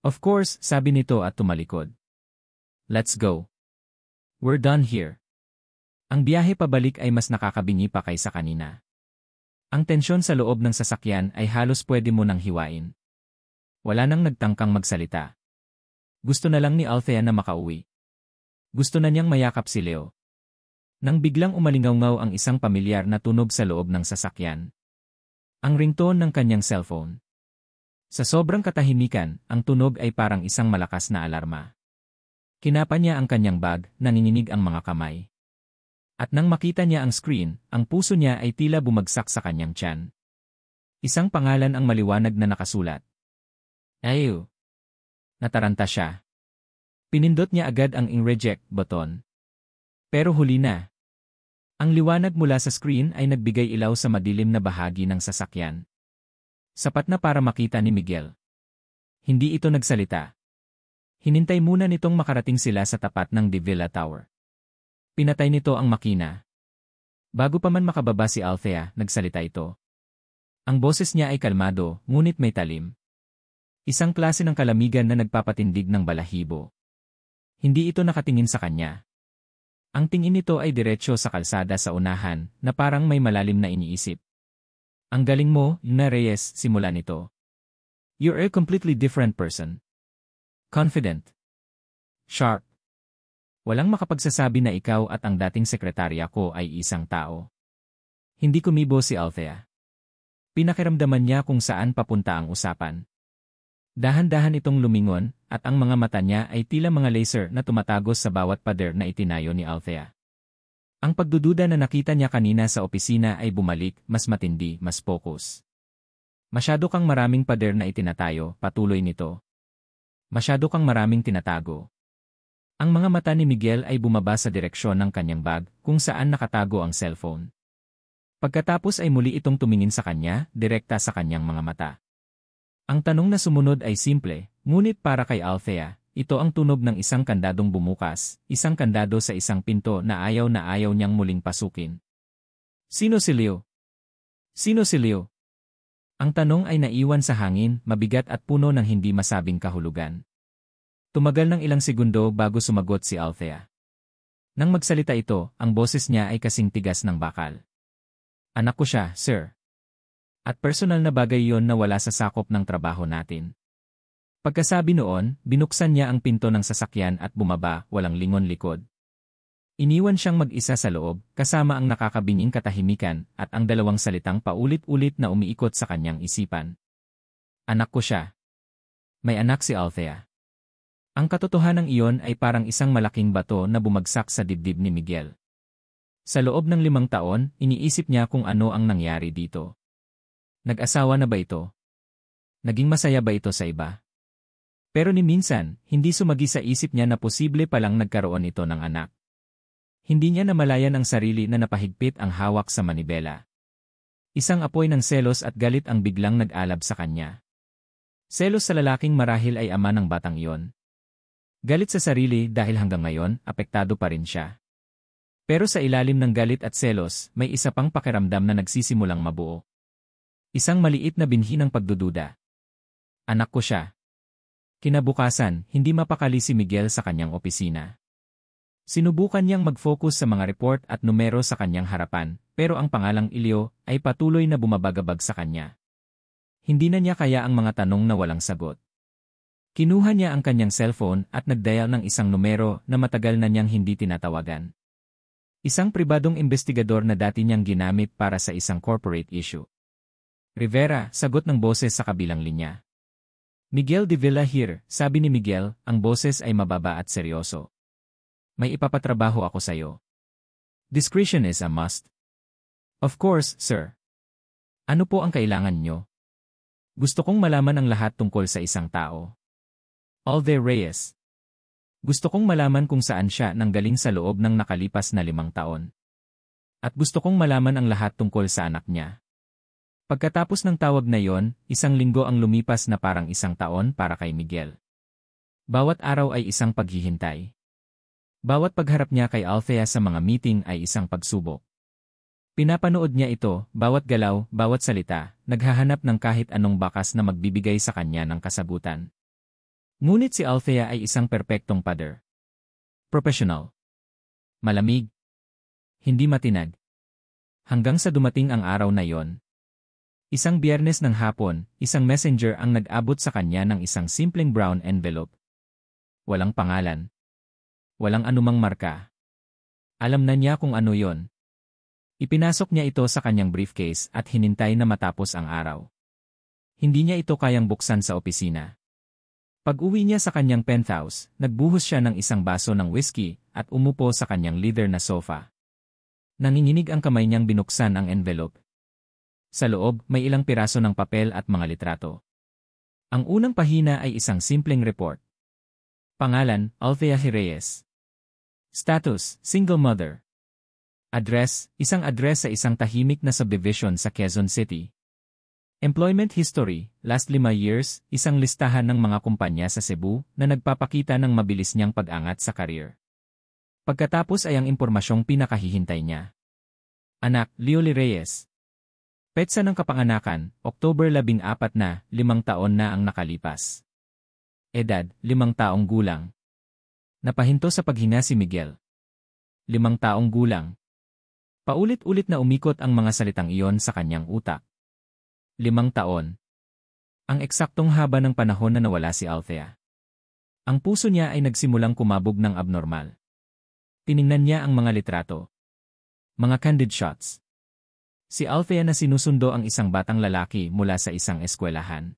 Of course, sabi nito at tumalikod. Let's go. We're done here. Ang biyahe pabalik ay mas nakakabingi pa kaysa kanina. Ang tensyon sa loob ng sasakyan ay halos pwede mo nang hiwain. Wala nang nagtangkang magsalita. Gusto na lang ni Althea na makauwi. Gusto na niyang mayakap si Leo. Nang biglang umalingaw ang isang pamilyar na tunog sa loob ng sasakyan. Ang ringtone ng kanyang cellphone. Sa sobrang katahimikan, ang tunog ay parang isang malakas na alarma. Kinapa niya ang kanyang bag, nanginginig ang mga kamay. At nang makita niya ang screen, ang puso niya ay tila bumagsak sa kanyang tiyan. Isang pangalan ang maliwanag na nakasulat. Ayaw. Nataranta siya. Pinindot niya agad ang reject button. Pero huli na. Ang liwanag mula sa screen ay nagbigay ilaw sa madilim na bahagi ng sasakyan. Sapat na para makita ni Miguel. Hindi ito nagsalita. Hinintay muna nitong makarating sila sa tapat ng De Villa Tower. Pinatay nito ang makina. Bago pa man makababa si Althea, nagsalita ito. Ang boses niya ay kalmado, ngunit may talim. Isang klase ng kalamigan na nagpapatindig ng balahibo. Hindi ito nakatingin sa kanya. Ang tingin nito ay diretsyo sa kalsada sa unahan, na parang may malalim na iniisip. Ang galing mo, Luna Reyes, simula nito. You're a completely different person. Confident. Sharp. Walang makapagsasabi na ikaw at ang dating sekretarya ko ay isang tao. Hindi kumibo si Althea. Pinakiramdaman niya kung saan papunta ang usapan. Dahan-dahan itong lumingon, at ang mga mata niya ay tila mga laser na tumatagos sa bawat pader na itinayo ni Althea. Ang pagdududa na nakita niya kanina sa opisina ay bumalik, mas matindi, mas focus. Masyado kang maraming pader na itinatayo, patuloy nito. Masyado kang maraming tinatago. Ang mga mata ni Miguel ay bumaba sa direksyon ng kanyang bag, kung saan nakatago ang cellphone. Pagkatapos ay muli itong tumingin sa kanya, direkta sa kanyang mga mata. Ang tanong na sumunod ay simple, ngunit para kay Althea, ito ang tunog ng isang kandadong bumukas, isang kandado sa isang pinto na ayaw niyang muling pasukin. Sino si Leo? Sino si Leo? Ang tanong ay naiwan sa hangin, mabigat at puno ng hindi masabing kahulugan. Tumagal ng ilang segundo bago sumagot si Althea. Nang magsalita ito, ang boses niya ay kasing tigas ng bakal. Anak ko siya, sir. At personal na bagay yon na wala sa sakop ng trabaho natin. Pagkasabi noon, binuksan niya ang pinto ng sasakyan at bumaba, walang lingon likod. Iniwan siyang mag-isa sa loob, kasama ang nakakabinging katahimikan at ang dalawang salitang paulit-ulit na umiikot sa kanyang isipan. Anak ko siya. May anak si Althea. Ang katotohanan iyon ay parang isang malaking bato na bumagsak sa dibdib ni Miguel. Sa loob ng 5 taon, iniisip niya kung ano ang nangyari dito. Nag-asawa na ba ito? Naging masaya ba ito sa iba? Pero ni minsan, hindi sumagi sa isip niya na posible palang nagkaroon ito ng anak. Hindi niya namalayan ang sarili na napahigpit ang hawak sa manibela. Isang apoy ng selos at galit ang biglang nag-alab sa kanya. Selos sa lalaking marahil ay ama ng batang iyon. Galit sa sarili dahil hanggang ngayon, apektado pa rin siya. Pero sa ilalim ng galit at selos, may isa pang pakiramdam na nagsisimulang mabuo. Isang maliit na binhi ng pagdududa. Anak ko siya. Kinabukasan, hindi mapakali si Miguel sa kanyang opisina. Sinubukan niyang mag-focus sa mga report at numero sa kanyang harapan, pero ang pangalang Ilyo ay patuloy na bumabagabag sa kanya. Hindi na niya kaya ang mga tanong na walang sagot. Kinuha niya ang kanyang cellphone at nag-dial ng isang numero na matagal na niyang hindi tinatawagan. Isang pribadong investigador na dati niyang ginamit para sa isang corporate issue. Rivera, sagot ng boses sa kabilang linya. Miguel de Villa here, sabi ni Miguel, ang boses ay mababa at seryoso. May ipapatrabaho ako sayo. Discretion is a must. Of course, sir. Ano po ang kailangan nyo? Gusto kong malaman ang lahat tungkol sa isang tao. Althea Reyes. Gusto kong malaman kung saan siya nanggaling sa loob ng nakalipas na 5 taon. At gusto kong malaman ang lahat tungkol sa anak niya. Pagkatapos ng tawag na yon, 1 linggo ang lumipas na parang 1 taon para kay Miguel. Bawat araw ay isang paghihintay. Bawat pagharap niya kay Althea sa mga meeting ay isang pagsubok. Pinapanood niya ito, bawat galaw, bawat salita, naghahanap ng kahit anong bakas na magbibigay sa kanya ng kasagutan. Ngunit si Althea ay isang perpektong pader. Professional. Malamig. Hindi matinag. Hanggang sa dumating ang araw na yon. Isang Biyernes ng hapon, isang messenger ang nag-abot sa kanya ng isang simpleng brown envelope. Walang pangalan. Walang anumang marka. Alam na niya kung ano yon. Ipinasok niya ito sa kanyang briefcase at hinintay na matapos ang araw. Hindi niya ito kayang buksan sa opisina. Pag-uwi niya sa kanyang penthouse, nagbuhos siya ng isang baso ng whiskey at umupo sa kanyang leather na sofa. Nanginginig ang kamay niyang binuksan ang envelope. Sa loob, may ilang piraso ng papel at mga litrato. Ang unang pahina ay isang simpleng report. Pangalan, Althea Reyes. Status, single mother. Address, isang address sa isang tahimik na subdivision sa Quezon City. Employment history, last 5 years, isang listahan ng mga kumpanya sa Cebu na nagpapakita ng mabilis niyang pag-angat sa career. Pagkatapos ay ang impormasyong pinakahihintay niya. Anak, Leoli Reyes. Petsa ng kapanganakan, October 14 na, 5 taon na ang nakalipas. Edad, 5 taong gulang. Napahinto sa paghinga si Miguel. 5 taong gulang. Paulit-ulit na umikot ang mga salitang iyon sa kanyang utak. 5 taon. Ang eksaktong haba ng panahon na nawala si Althea. Ang puso niya ay nagsimulang kumabog ng abnormal. Tiningnan niya ang mga litrato. Mga candid shots. Si Althea na sinusundo ang isang batang lalaki mula sa isang eskwelahan.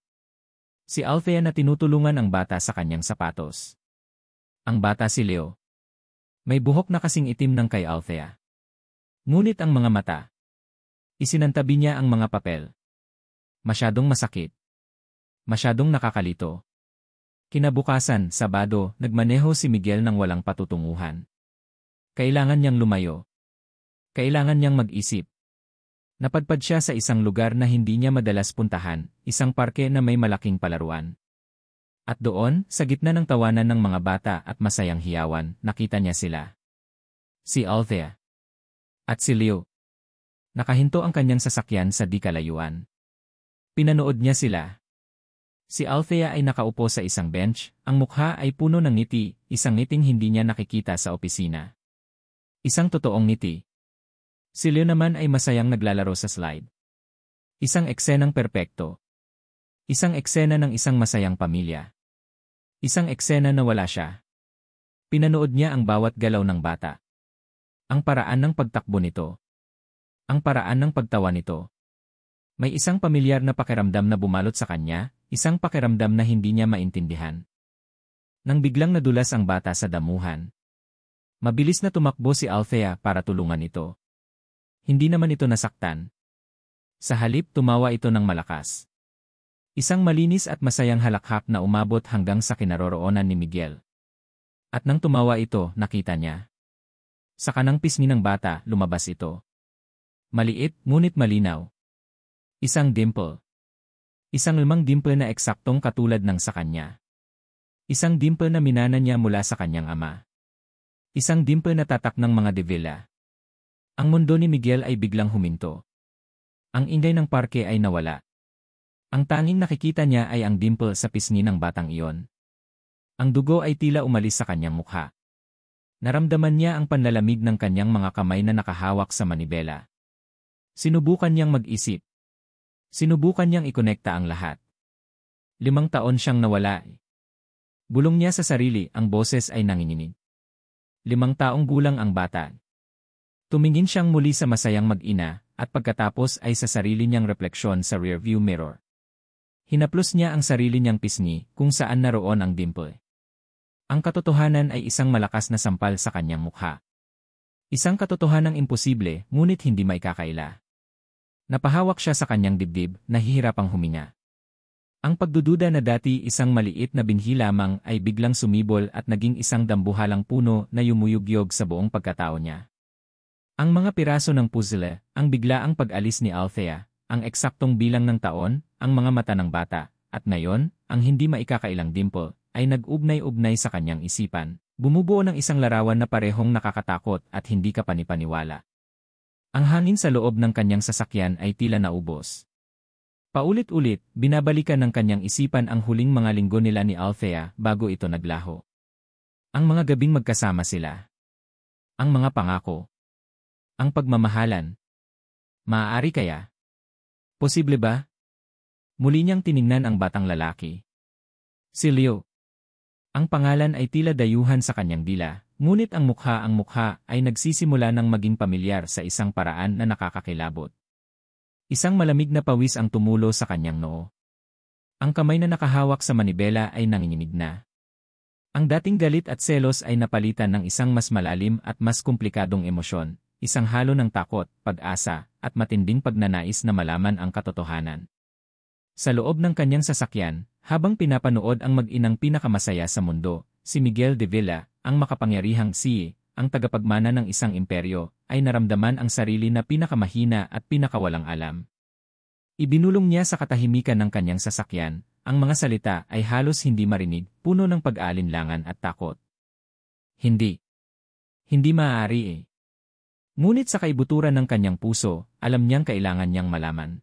Si Althea na tinutulungan ang bata sa kanyang sapatos. Ang bata si Leo. May buhok na kasing itim ng kay Althea. Ngunit ang mga mata. Isinantabi niya ang mga papel. Masyadong masakit. Masyadong nakakalito. Kinabukasan, Sabado, nagmaneho si Miguel ng walang patutunguhan. Kailangan niyang lumayo. Kailangan niyang mag-isip. Napadpad siya sa isang lugar na hindi niya madalas puntahan, isang parke na may malaking palaruan. At doon, sa gitna ng tawanan ng mga bata at masayang hiyawan, nakita niya sila. Si Althea. At si Leo. Nakahinto ang kanyang sasakyan sa di kalayuan. Pinanood niya sila. Si Althea ay nakaupo sa isang bench, ang mukha ay puno ng ngiti, isang ngiting hindi niya nakikita sa opisina. Isang totoong ngiti. Si Leo naman ay masayang naglalaro sa slide. Isang eksenang perpekto. Isang eksena ng isang masayang pamilya. Isang eksena na wala siya. Pinanood niya ang bawat galaw ng bata. Ang paraan ng pagtakbo nito. Ang paraan ng pagtawa nito. May isang pamilyar na pakiramdam na bumalot sa kanya, isang pakiramdam na hindi niya maintindihan. Nang biglang nadulas ang bata sa damuhan. Mabilis na tumakbo si Althea para tulungan ito. Hindi naman ito nasaktan. Sa halip tumawa ito ng malakas. Isang malinis at masayang halakhak na umabot hanggang sa kinaroroonan ni Miguel. At nang tumawa ito, nakita niya. Sa kanang pisngi ng bata, lumabas ito. Maliit, ngunit malinaw. Isang dimple. Isang lumang dimple na eksaktong katulad ng sa kanya. Isang dimple na minana niya mula sa kanyang ama. Isang dimple na tatak ng mga devila. Ang mundo ni Miguel ay biglang huminto. Ang ingay ng parke ay nawala. Ang tanging nakikita niya ay ang dimple sa pisngi ng batang iyon. Ang dugo ay tila umalis sa kanyang mukha. Naramdaman niya ang panlalamig ng kanyang mga kamay na nakahawak sa manibela. Sinubukan niyang mag-isip. Sinubukan niyang ikonekta ang lahat. 5 taon siyang nawala. Bulong niya sa sarili, ang boses ay nanginginig. 5 taong gulang ang bata. Tumingin siyang muli sa masayang mag-ina, at pagkatapos ay sa sarili niyang refleksyon sa rearview mirror. Hinaplos niya ang sarili niyang pisngi kung saan naroon ang dimple. Ang katotohanan ay isang malakas na sampal sa kanyang mukha. Isang katotohanang imposible, ngunit hindi maikakaila. Napahawak siya sa kanyang dibdib, nahihirapang huminga. Ang pagdududa na dati isang maliit na binhi lamang ay biglang sumibol at naging isang dambuhalang puno na yumuyugyog sa buong pagkatao niya. Ang mga piraso ng puzzle, ang biglaang pag-alis ni Althea, ang eksaktong bilang ng taon, ang mga mata ng bata, at ngayon, ang hindi maikakailang dimple, ay nag-ugnay-ugnay sa kanyang isipan. Bumubuo ng isang larawan na parehong nakakatakot at hindi ka panipaniwala. Ang hangin sa loob ng kanyang sasakyan ay tila naubos. Paulit-ulit, binabalikan ng kanyang isipan ang huling mga linggo nila ni Althea bago ito naglaho. Ang mga gabing magkasama sila. Ang mga pangako. Ang pagmamahalan. Maaari kaya? Posible ba? Muli niyang tiningnan ang batang lalaki. Si Leo. Ang pangalan ay tila dayuhan sa kanyang dila, ngunit ang mukha ay nagsisimula ng maging pamilyar sa isang paraan na nakakakilabot. Isang malamig na pawis ang tumulo sa kanyang noo. Ang kamay na nakahawak sa manibela ay nanginginig na. Ang dating galit at selos ay napalitan ng isang mas malalim at mas komplikadong emosyon, isang halo ng takot, pag-asa, at matinding pagnanais na malaman ang katotohanan. Sa loob ng kanyang sasakyan, habang pinapanood ang mag-inang pinakamasaya sa mundo, si Miguel de Villa, ang makapangyarihang ang tagapagmana ng isang imperyo, ay naramdaman ang sarili na pinakamahina at pinakawalang alam. Ibinulong niya sa katahimikan ng kanyang sasakyan, ang mga salita ay halos hindi marinig, puno ng pag-aalinlangan at takot. Hindi. Hindi maaari eh. Ngunit sa kaibuturan ng kanyang puso, alam niyang kailangan niyang malaman.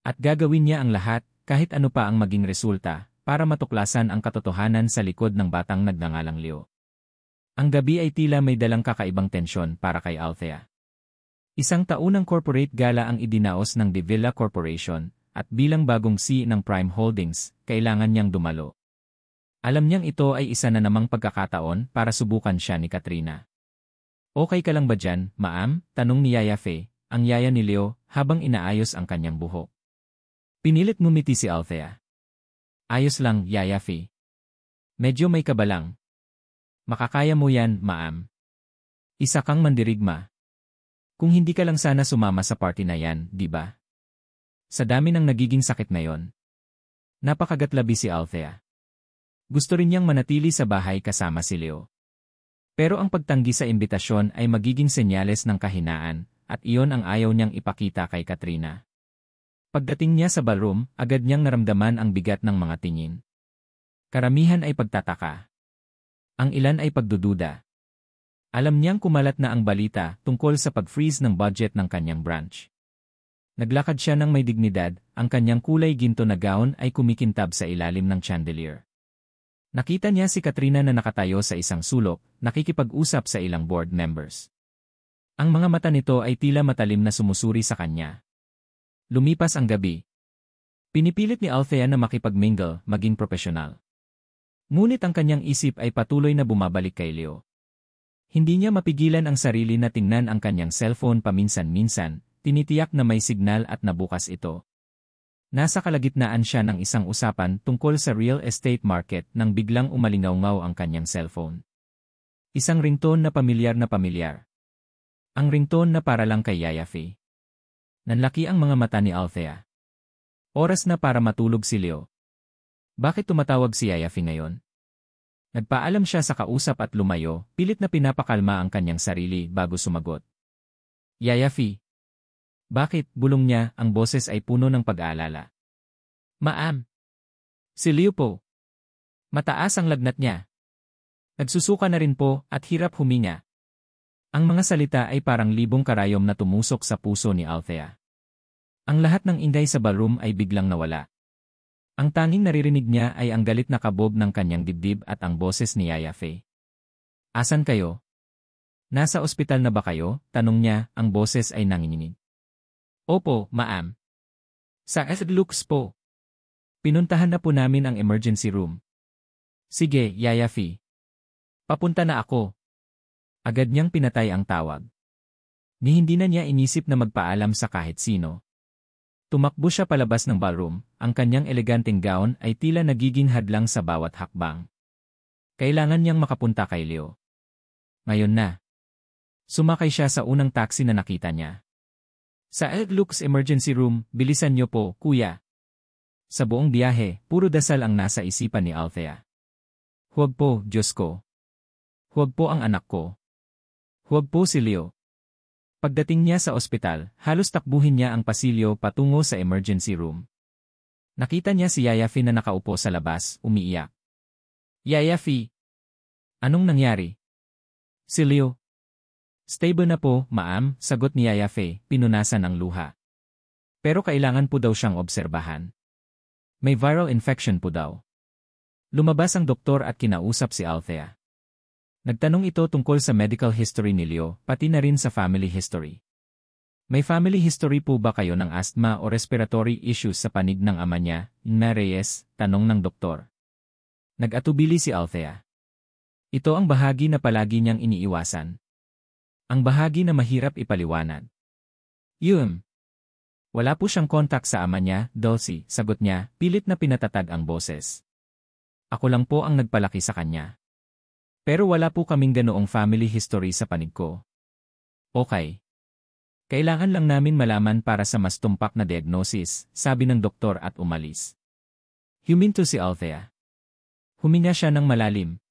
At gagawin niya ang lahat, kahit ano pa ang maging resulta, para matuklasan ang katotohanan sa likod ng batang nagngangalang Leo. Ang gabi ay tila may dalang kakaibang tensyon para kay Althea. Isang taunang corporate gala ang idinaos ng De Villa Corporation, at bilang bagong ng Prime Holdings, kailangan niyang dumalo. Alam niyang ito ay isa na namang pagkakataon para subukan siya ni Katrina. Okay ka lang ba dyan, ma'am? Tanong ni Yaya Faye, ang yaya ni Leo, habang inaayos ang kanyang buhok. Pinilit ngumiti si Althea. Ayos lang, Yaya Faye. Medyo may kabalang. Makakaya mo yan, ma'am. Isa kang mandirigma. Kung hindi ka lang sana sumama sa party na yan, di ba? Sa dami ng nagiging sakit ngayon. Napakagatlabi si Althea. Gusto rin niyang manatili sa bahay kasama si Leo. Pero ang pagtanggi sa imbitasyon ay magiging senyales ng kahinaan, at iyon ang ayaw niyang ipakita kay Katrina. Pagdating niya sa ballroom, agad niyang naramdaman ang bigat ng mga tingin. Karamihan ay pagtataka. Ang ilan ay pagdududa. Alam niyang kumalat na ang balita tungkol sa pag-freeze ng budget ng kanyang branch. Naglakad siya ng may dignidad, ang kanyang kulay ginto na gown ay kumikintab sa ilalim ng chandelier. Nakita niya si Katrina na nakatayo sa isang sulok, nakikipag-usap sa ilang board members. Ang mga mata nito ay tila matalim na sumusuri sa kanya. Lumipas ang gabi. Pinipilit ni Althea na makipag-mingle, maging profesional. Ngunit ang kanyang isip ay patuloy na bumabalik kay Leo. Hindi niya mapigilan ang sarili na tingnan ang kanyang cellphone paminsan-minsan, tinitiyak na may signal at nabukas ito. Nasa kalagitnaan siya ng isang usapan tungkol sa real estate market nang biglang umalingaw-ngaw ang kanyang cellphone. Isang ringtone na pamilyar na pamilyar. Ang ringtone na para lang kay Yaya Faye. Nanlaki ang mga mata ni Althea. Oras na para matulog si Leo. Bakit tumatawag si Yaya Faye ngayon? Nagpaalam siya sa kausap at lumayo, pilit na pinapakalma ang kanyang sarili bago sumagot. Yaya Faye. Bakit, bulong niya, ang boses ay puno ng pag-aalala. Ma'am. Si Leo po. Mataas ang lagnat niya. Nagsusuka na rin po at hirap huminga. Ang mga salita ay parang libong karayom na tumusok sa puso ni Althea. Ang lahat ng ingay sa ballroom ay biglang nawala. Ang tanging naririnig niya ay ang galit na kabob ng kanyang dibdib at ang boses ni Yaya Faye. Asan kayo? Nasa ospital na ba kayo? Tanong niya, ang boses ay nanginginig. Opo, ma'am. Sa Lux po. Pinuntahan na po namin ang emergency room. Sige, Yaya Faye. Papunta na ako. Agad niyang pinatay ang tawag. Ni hindi na niya inisip na magpaalam sa kahit sino. Tumakbo siya palabas ng ballroom, ang kanyang eleganteng gown ay tila nagiging hadlang sa bawat hakbang. Kailangan niyang makapunta kay Leo. Ngayon na. Sumakay siya sa unang taxi na nakita niya. Sa Lux emergency room, bilisan niyo po, kuya. Sa buong biyahe, puro dasal ang nasa isipan ni Althea. Huwag po, Diyos ko. Huwag po ang anak ko. Huwag po si Leo. Pagdating niya sa ospital, halos takbuhin niya ang pasilyo patungo sa emergency room. Nakita niya si Yaya Fi na nakaupo sa labas, umiiyak. Yaya Fi! Anong nangyari? Si Leo. Stable na po, ma'am, sagot ni Yaya Fi, pinunasan ang luha. Pero kailangan po daw siyang obserbahan. May viral infection po daw. Lumabas ang doktor at kinausap si Althea. Nagtanong ito tungkol sa medical history ni Leo, pati na rin sa family history. May family history po ba kayo ng asthma o respiratory issues sa panig ng ama niya, Inma Reyes? Tanong ng doktor. Nag-atubili si Althea. Ito ang bahagi na palagi niyang iniiwasan. Ang bahagi na mahirap ipaliwanag. Wala po siyang kontak sa ama niya, Dulcie, sagot niya, pilit na pinatatag ang boses. Ako lang po ang nagpalaki sa kanya. Pero wala po kaming ganoong family history sa panig ko. Okay. Kailangan lang namin malaman para sa mas tumpak na diagnosis, sabi ng doktor at umalis. Huminto si Althea. Huminga siya ng malalim.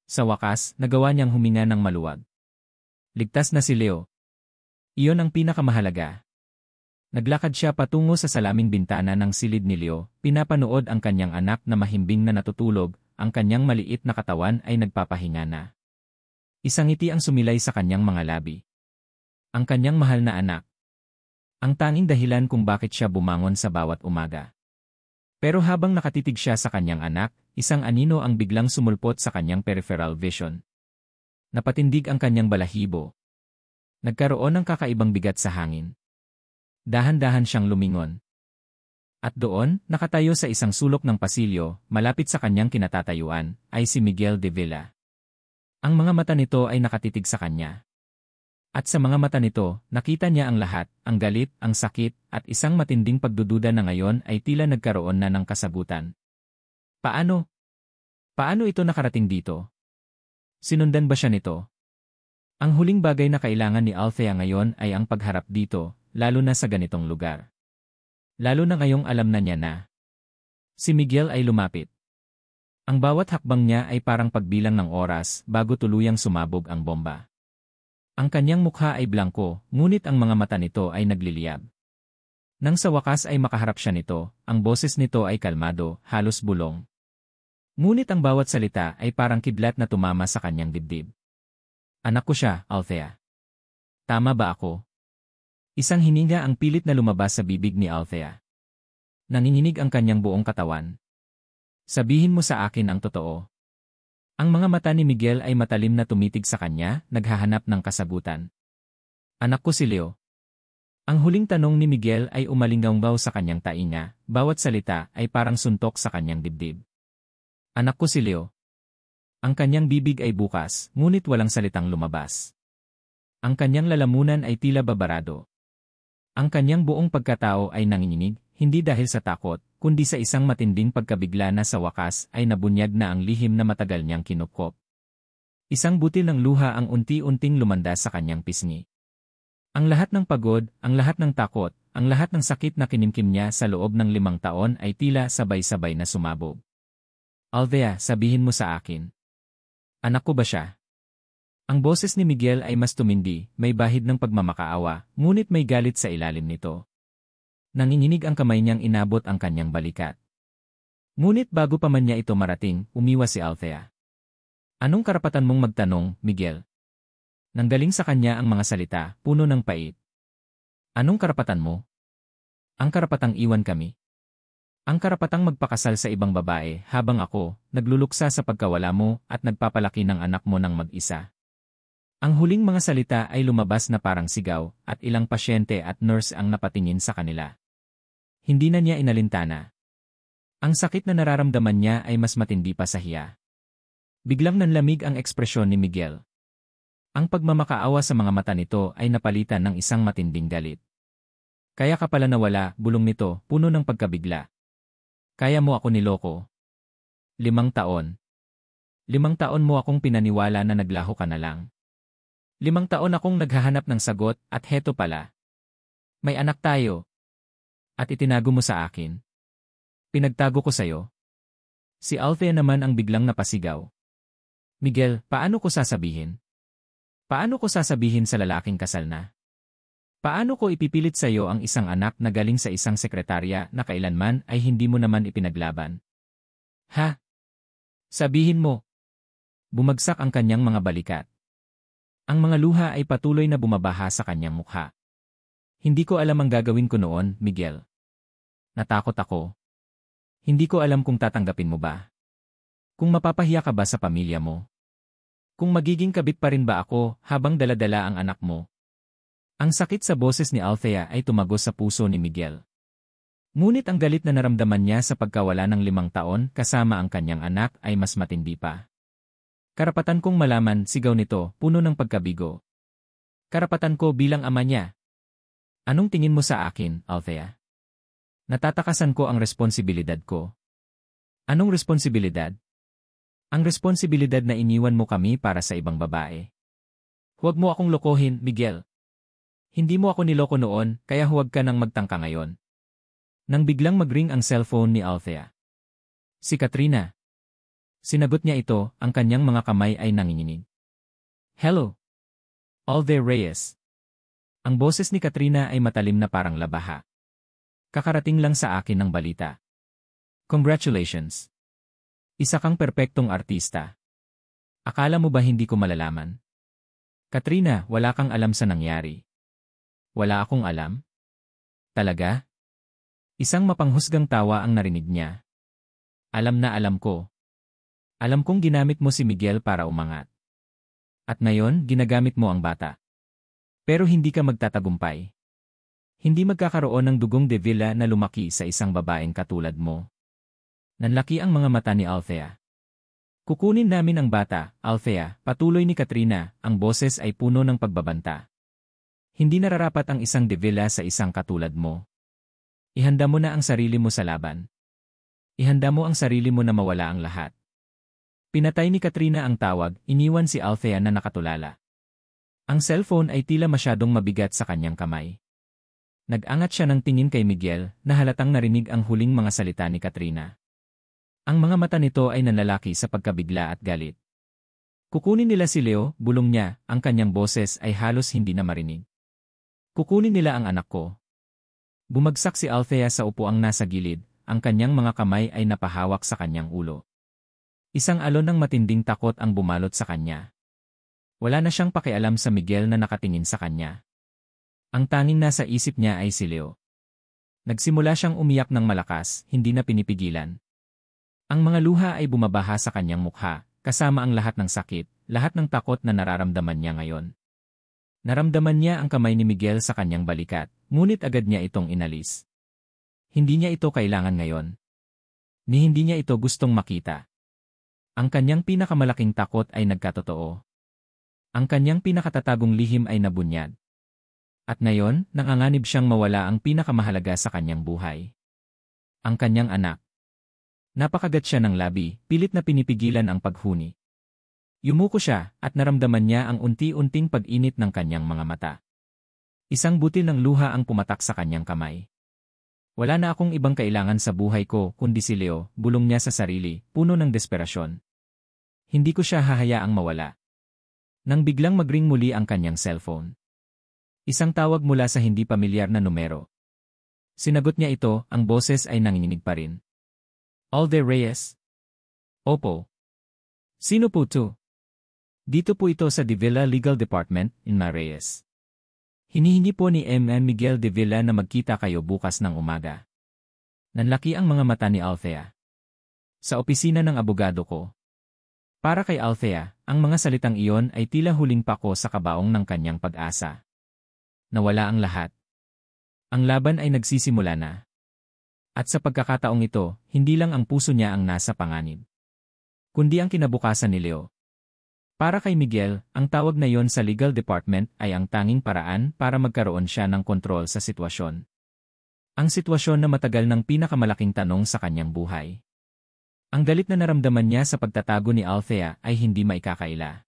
Sa wakas, nagawa niyang huminga ng maluwag. Ligtas na si Leo. Iyon ang pinakamahalaga. Naglakad siya patungo sa salaming bintana ng silid ni Leo, pinapanood ang kanyang anak na mahimbing na natutulog, ang kanyang maliit na katawan ay nagpapahinga na. Isang ngiti ang sumilay sa kanyang mga labi. Ang kanyang mahal na anak. Ang tanging dahilan kung bakit siya bumangon sa bawat umaga. Pero habang nakatitig siya sa kanyang anak, isang anino ang biglang sumulpot sa kanyang peripheral vision. Napatindig ang kanyang balahibo. Nagkaroon ng kakaibang bigat sa hangin. Dahan-dahan siyang lumingon. At doon, nakatayo sa isang sulok ng pasilyo, malapit sa kanyang kinatatayuan, ay si Miguel de Villa. Ang mga mata nito ay nakatitig sa kanya. At sa mga mata nito, nakita niya ang lahat, ang galit, ang sakit, at isang matinding pagdududa na ngayon ay tila nagkaroon na ng kasagutan. Paano? Paano ito nakarating dito? Sinundan ba siya nito? Ang huling bagay na kailangan ni Althea ngayon ay ang pagharap dito, lalo na sa ganitong lugar. Lalo na ngayong alam na niya na. Si Miguel ay lumapit. Ang bawat hakbang niya ay parang pagbilang ng oras bago tuluyang sumabog ang bomba. Ang kanyang mukha ay blanko, ngunit ang mga mata nito ay nagliliyab. Nang sa wakas ay makaharap siya nito, ang boses nito ay kalmado, halos bulong. Ngunit ang bawat salita ay parang kidlat na tumama sa kanyang dibdib. Anak ko siya, Althea. Tama ba ako? Isang hininga ang pilit na lumabas sa bibig ni Althea. Nanginginig ang kanyang buong katawan. Sabihin mo sa akin ang totoo. Ang mga mata ni Miguel ay matalim na tumitig sa kanya, naghahanap ng kasagutan. Anak ko si Leo. Ang huling tanong ni Miguel ay umalinggaw sa kanyang tainga, bawat salita ay parang suntok sa kanyang dibdib. Anak ko si Leo. Ang kanyang bibig ay bukas, ngunit walang salitang lumabas. Ang kanyang lalamunan ay tila babarado. Ang kanyang buong pagkatao ay nanginginig, hindi dahil sa takot, kundi sa isang matinding pagkabigla na sa wakas ay nabunyag na ang lihim na matagal niyang kinupkop. Isang butil ng luha ang unti-unting lumanda sa kanyang pisngi. Ang lahat ng pagod, ang lahat ng takot, ang lahat ng sakit na kinimkim niya sa loob ng 5 taon ay tila sabay-sabay na sumabog. Althea, sabihin mo sa akin. Anak ko ba siya? Ang boses ni Miguel ay mas tumindi, may bahid ng pagmamakaawa, ngunit may galit sa ilalim nito. Nanginginig ang kamay niyang inabot ang kanyang balikat. Ngunit bago pa man niya ito marating, umiwas si Althea. Anong karapatan mong magtanong, Miguel? Nanggaling sa kanya ang mga salita, puno ng pait. Anong karapatan mo? Ang karapatang iwan kami. Ang karapatang magpakasal sa ibang babae habang ako, nagluluksa sa pagkawala mo at nagpapalaki ng anak mo ng mag-isa. Ang huling mga salita ay lumabas na parang sigaw at ilang pasyente at nurse ang napatingin sa kanila. Hindi na niya inalintana. Ang sakit na nararamdaman niya ay mas matindi pa sa hiya. Biglang nanlamig ang ekspresyon ni Miguel. Ang pagmamakaawa sa mga mata nito ay napalitan ng isang matinding galit. Kaya ka pala nawala, bulong nito, puno ng pagkabigla. Kaya mo ako niloko. 5 taon. 5 taon mo akong pinaniwala na naglaho ka na lang. 5 taon akong naghahanap ng sagot at heto pala. May anak tayo. At itinago mo sa akin. Pinagtago ko sa'yo. Si Althea naman ang biglang napasigaw. Miguel, paano ko sasabihin? Paano ko sasabihin sa lalaking kasal na? Paano ko ipipilit sa iyo ang isang anak na galing sa isang sekretarya na kailanman ay hindi mo naman ipinaglaban? Ha? Sabihin mo. Bumagsak ang kanyang mga balikat. Ang mga luha ay patuloy na bumabaha sa kanyang mukha. Hindi ko alam ang gagawin ko noon, Miguel. Natakot ako. Hindi ko alam kung tatanggapin mo ba. Kung mapapahiya ka ba sa pamilya mo. Kung magiging kabit pa rin ba ako habang daladala ang anak mo. Ang sakit sa boses ni Althea ay tumagos sa puso ni Miguel. Ngunit ang galit na naramdaman niya sa pagkawala ng 5 taon kasama ang kanyang anak ay mas matindi pa. Karapatan kong malaman, sigaw nito, puno ng pagkabigo. Karapatan ko bilang ama niya. Anong tingin mo sa akin, Althea? Natatakasan ko ang responsibilidad ko. Anong responsibilidad? Ang responsibilidad na iniwan mo kami para sa ibang babae. Huwag mo akong lokohin, Miguel. Hindi mo ako niloko noon, kaya huwag ka nang magtangka ngayon. Nang biglang mag-ring ang cellphone ni Althea. Si Katrina. Sinagot niya ito, ang kanyang mga kamay ay nanginginig. Hello. Althea Reyes. Ang boses ni Katrina ay matalim na parang labaha. Kakarating lang sa akin ng balita. Congratulations. Isa kang perpektong artista. Akala mo ba hindi ko malalaman? Katrina, wala kang alam sa nangyari. Wala akong alam? Talaga? Isang mapanghusgang tawa ang narinig niya. Alam na alam ko. Alam kong ginamit mo si Miguel para umangat. At ngayon, ginagamit mo ang bata. Pero hindi ka magtatagumpay. Hindi magkakaroon ng dugong de Villa na lumaki sa isang babaeng katulad mo. Nanlaki ang mga mata ni Althea. Kukunin namin ang bata, Althea, patuloy ni Katrina, ang boses ay puno ng pagbabanta. Hindi nararapat ang isang de Villa sa isang katulad mo. Ihanda mo na ang sarili mo sa laban. Ihanda mo ang sarili mo na mawala ang lahat. Pinatay ni Katrina ang tawag, iniwan si Althea na nakatulala. Ang cellphone ay tila masyadong mabigat sa kanyang kamay. Nag-angat siya ng tingin kay Miguel na halatang narinig ang huling mga salita ni Katrina. Ang mga mata nito ay nanlalaki sa pagkabigla at galit. Kukunin nila si Leo, bulong niya, ang kanyang boses ay halos hindi na marinig. Kukunin nila ang anak ko. Bumagsak si Althea sa upuang nasa gilid, ang kanyang mga kamay ay napahawak sa kanyang ulo. Isang alon ng matinding takot ang bumalot sa kanya. Wala na siyang pakialam sa Miguel na nakatingin sa kanya. Ang tanging nasa isip niya ay si Leo. Nagsimula siyang umiyak ng malakas, hindi na pinipigilan. Ang mga luha ay bumabaha sa kanyang mukha, kasama ang lahat ng sakit, lahat ng takot na nararamdaman niya ngayon. Naramdaman niya ang kamay ni Miguel sa kanyang balikat, ngunit agad niya itong inalis. Hindi niya ito kailangan ngayon. Ni hindi niya ito gustong makita. Ang kanyang pinakamalaking takot ay nagkatotoo. Ang kanyang pinakatatagong lihim ay nabunyad. At ngayon, nanganganib siyang mawala ang pinakamahalaga sa kanyang buhay. Ang kanyang anak. Napakagat siya ng labi, pilit na pinipigilan ang paghuni. Yumuko siya at naramdaman niya ang unti-unting pag-init ng kanyang mga mata. Isang butil ng luha ang pumatak sa kanyang kamay. Wala na akong ibang kailangan sa buhay ko kundi si Leo, bulong niya sa sarili, puno ng desperasyon. Hindi ko siya hahayaang mawala. Nang biglang mag-ring muli ang kanyang cellphone. Isang tawag mula sa hindi pamilyar na numero. Sinagot niya ito, ang boses ay nanginginig pa rin. Althea Reyes? Opo. Sino po to? Dito po ito sa De Villa Legal Department, Inma Reyes. Hinihingi po ni M. Miguel De Villa na magkita kayo bukas ng umaga. Nanlaki ang mga mata ni Althea. Sa opisina ng abogado ko. Para kay Althea, ang mga salitang iyon ay tila huling pako sa kabaong ng kanyang pag-asa. Nawala ang lahat. Ang laban ay nagsisimula na. At sa pagkakataong ito, hindi lang ang puso niya ang nasa panganib, kundi ang kinabukasan ni Leo. Para kay Miguel, ang tawag na yon sa legal department ay ang tanging paraan para magkaroon siya ng kontrol sa sitwasyon. Ang sitwasyon na matagal ng pinakamalaking tanong sa kanyang buhay. Ang galit na naramdaman niya sa pagtatago ni Althea ay hindi maikakaila.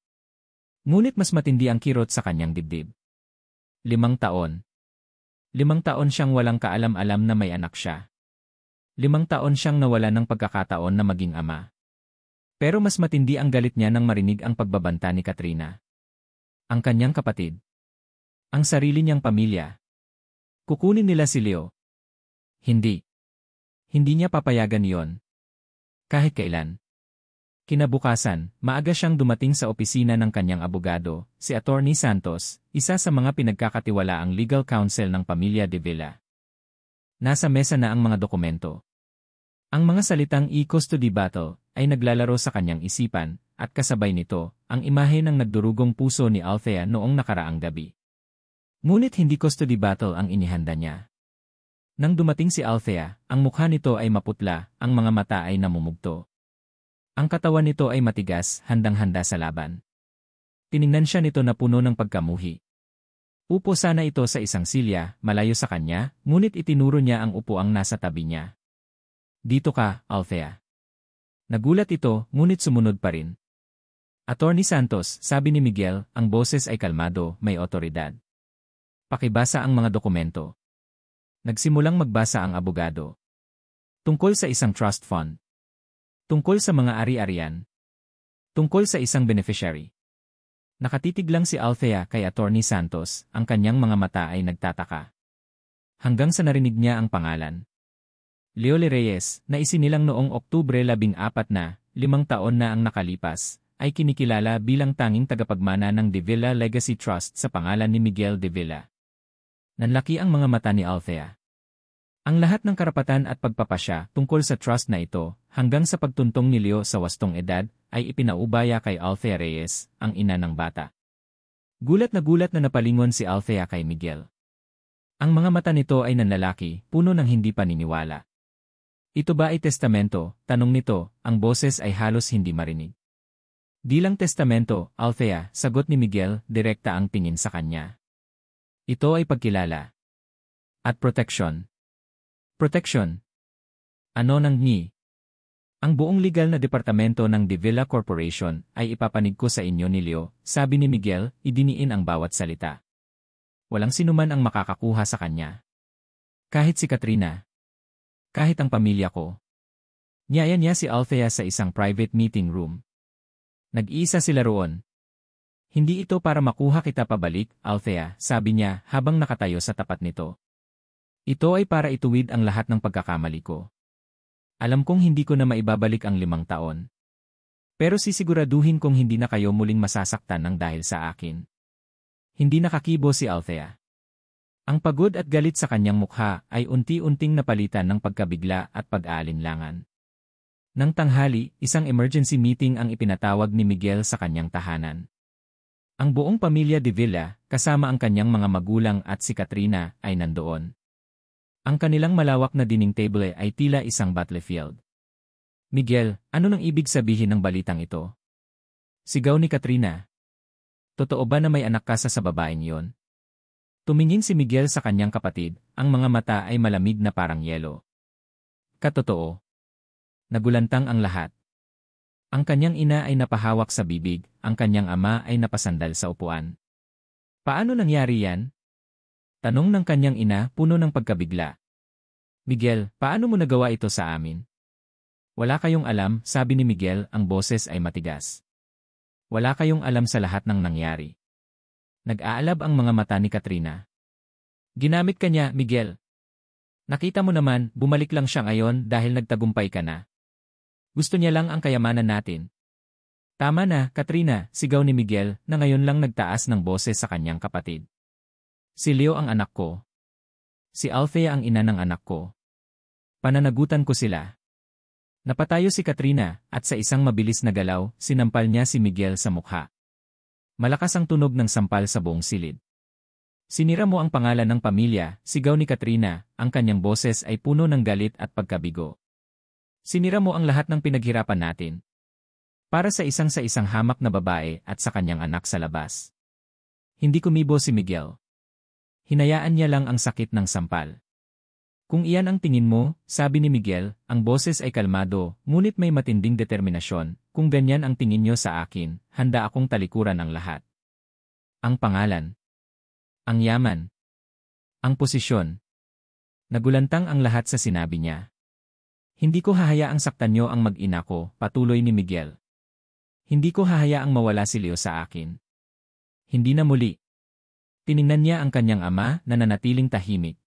Ngunit mas matindi ang kirot sa kanyang dibdib. 5 taon. 5 taon siyang walang kaalam-alam na may anak siya. 5 taon siyang nawala ng pagkakataon na maging ama. Pero mas matindi ang galit niya nang marinig ang pagbabanta ni Katrina. Ang kanyang kapatid. Ang sarili niyang pamilya. Kukunin nila si Leo. Hindi. Hindi niya papayagan yon. Kahit kailan. Kinabukasan, maaga siyang dumating sa opisina ng kanyang abogado, si Attorney Santos, isa sa mga pinagkakatiwalaang legal counsel ng pamilya De Villa. Nasa mesa na ang mga dokumento. Ang mga salitang e-custody battle ay naglalaro sa kanyang isipan, at kasabay nito, ang imahe ng nagdurugong puso ni Althea noong nakaraang gabi. Ngunit hindi custody battle ang inihanda niya. Nang dumating si Althea, ang mukha nito ay maputla, ang mga mata ay namumugto. Ang katawan nito ay matigas, handang-handa sa laban. Tiningnan siya nito na puno ng pagkamuhi. Upo sana ito sa isang silya, malayo sa kanya, ngunit itinuro niya ang upuang nasa tabi niya. Dito ka, Althea. Nagulat ito, ngunit sumunod pa rin. Attorney Santos, sabi ni Miguel, ang boses ay kalmado, may otoridad. Pakibasa ang mga dokumento. Nagsimulang magbasa ang abogado. Tungkol sa isang trust fund. Tungkol sa mga ari-arian. Tungkol sa isang beneficiary. Nakatitig lang si Althea kay Attorney Santos, ang kanyang mga mata ay nagtataka. Hanggang sa narinig niya ang pangalan. Leo Reyes, na isinilang noong Oktubre 14 na, 5 taon na ang nakalipas, ay kinikilala bilang tanging tagapagmana ng De Villa Legacy Trust sa pangalan ni Miguel De Villa. Nanlaki ang mga mata ni Althea. Ang lahat ng karapatan at pagpapasya tungkol sa trust na ito, hanggang sa pagtuntong ni Leo sa wastong edad, ay ipinaubaya kay Althea Reyes, ang ina ng bata. Gulat na napalingon si Althea kay Miguel. Ang mga mata nito ay nanlalaki, puno ng hindi paniniwala. Ito ba ay testamento? Tanong nito, ang boses ay halos hindi marinig. Di lang testamento, Althea, sagot ni Miguel, direkta ang tingin sa kanya. Ito ay pagkilala. At proteksyon. Proteksyon. Ano nang ni? Ang buong legal na departamento ng De Villa Corporation ay ipapanig ko sa inyo ni Leo, sabi ni Miguel, idiniin ang bawat salita. Walang sinuman ang makakakuha sa kanya. Kahit si Katrina. Kahit ang pamilya ko. Niyaya niya si Althea sa isang private meeting room. Nag-iisa sila roon. Hindi ito para makuha kita pabalik, Althea, sabi niya habang nakatayo sa tapat nito. Ito ay para ituwid ang lahat ng pagkakamali ko. Alam kong hindi ko na maibabalik ang 5 taon. Pero sisiguraduhin kong hindi na kayo muling masasaktan ng dahil sa akin. Hindi nakakibo si Althea. Ang pagod at galit sa kanyang mukha ay unti-unting napalitan ng pagkabigla at pag-aalinlangan. Nang tanghali, isang emergency meeting ang ipinatawag ni Miguel sa kanyang tahanan. Ang buong pamilya De Villa, kasama ang kanyang mga magulang at si Katrina, ay nandoon. Ang kanilang malawak na dining table ay tila isang battlefield. Miguel, ano nang ibig sabihin ng balitang ito? Sigaw ni Katrina. Totoo ba na may anak ka sa babaeng yon? Tumingin si Miguel sa kanyang kapatid, ang mga mata ay malamig na parang yelo. Katotoo. Nagulantang ang lahat. Ang kanyang ina ay napahawak sa bibig, ang kanyang ama ay napasandal sa upuan. Paano nangyari yan? Tanong ng kanyang ina, puno ng pagkabigla. Miguel, paano mo nagawa ito sa amin? Wala kayong alam, sabi ni Miguel, ang boses ay matigas. Wala kayong alam sa lahat ng nangyari. Nag-aalab ang mga mata ni Katrina. Ginamit ka niya, Miguel. Nakita mo naman, bumalik lang siya ngayon dahil nagtagumpay ka na. Gusto niya lang ang kayamanan natin. Tama na, Katrina, sigaw ni Miguel na ngayon lang nagtaas ng boses sa kanyang kapatid. Si Leo ang anak ko. Si Althea ang ina ng anak ko. Pananagutan ko sila. Napatayo si Katrina at sa isang mabilis na galaw, sinampal niya si Miguel sa mukha. Malakas ang tunog ng sampal sa buong silid. Sinira mo ang pangalan ng pamilya, sigaw ni Katrina, ang kanyang boses ay puno ng galit at pagkabigo. Sinira mo ang lahat ng pinaghirapan natin. Para sa isang hamak na babae at sa kanyang anak sa labas. Hindi kumibo si Miguel. Hinayaan niya lang ang sakit ng sampal. Kung iyan ang tingin mo, sabi ni Miguel, ang boses ay kalmado, ngunit may matinding determinasyon. Kung ganyan ang tingin niyo sa akin, handa akong talikuran ang lahat. Ang pangalan. Ang yaman. Ang posisyon. Nagulantang ang lahat sa sinabi niya. Hindi ko hahayaang saktan niyo ang mag-ina ko, patuloy ni Miguel. Hindi ko hahayaang mawala si Leo sa akin. Hindi na muli. Tiningnan niya ang kanyang ama na nanatiling tahimik.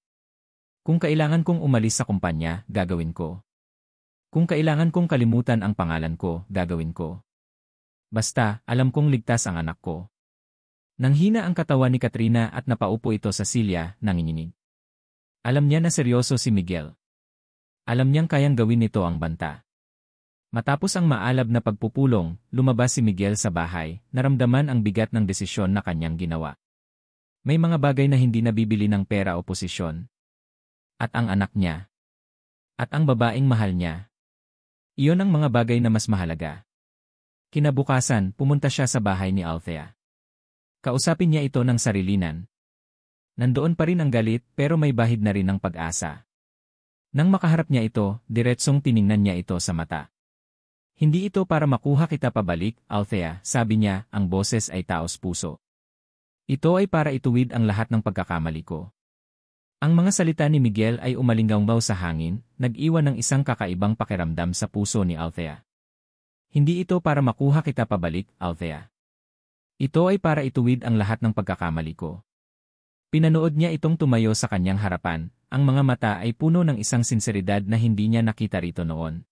Kung kailangan kong umalis sa kumpanya, gagawin ko. Kung kailangan kong kalimutan ang pangalan ko, gagawin ko. Basta, alam kong ligtas ang anak ko. Nanghina ang katawan ni Katrina at napaupo ito sa silya, nanginginig. Alam niya na seryoso si Miguel. Alam niyang kayang gawin nito ang banta. Matapos ang maalab na pagpupulong, lumabas si Miguel sa bahay, naramdaman ang bigat ng desisyon na kanyang ginawa. May mga bagay na hindi nabibili ng pera o posisyon. At ang anak niya. At ang babaeng mahal niya. Iyon ang mga bagay na mas mahalaga. Kinabukasan, pumunta siya sa bahay ni Althea. Kausapin niya ito ng sarilinan. Nandoon pa rin ang galit pero may bahid na rin ng pag-asa. Nang makaharap niya ito, diretsong tiningnan niya ito sa mata. Hindi ito para makuha kita pabalik, Althea, sabi niya, ang boses ay taos puso. Ito ay para ituwid ang lahat ng pagkakamali ko. Ang mga salita ni Miguel ay umalinggaw sa hangin, nag-iwan ng isang kakaibang pakiramdam sa puso ni Althea. Hindi ito para makuha kita pabalik, Althea. Ito ay para ituwid ang lahat ng pagkakamali ko. Pinanood niya itong tumayo sa kanyang harapan, ang mga mata ay puno ng isang sinseridad na hindi niya nakita rito noon.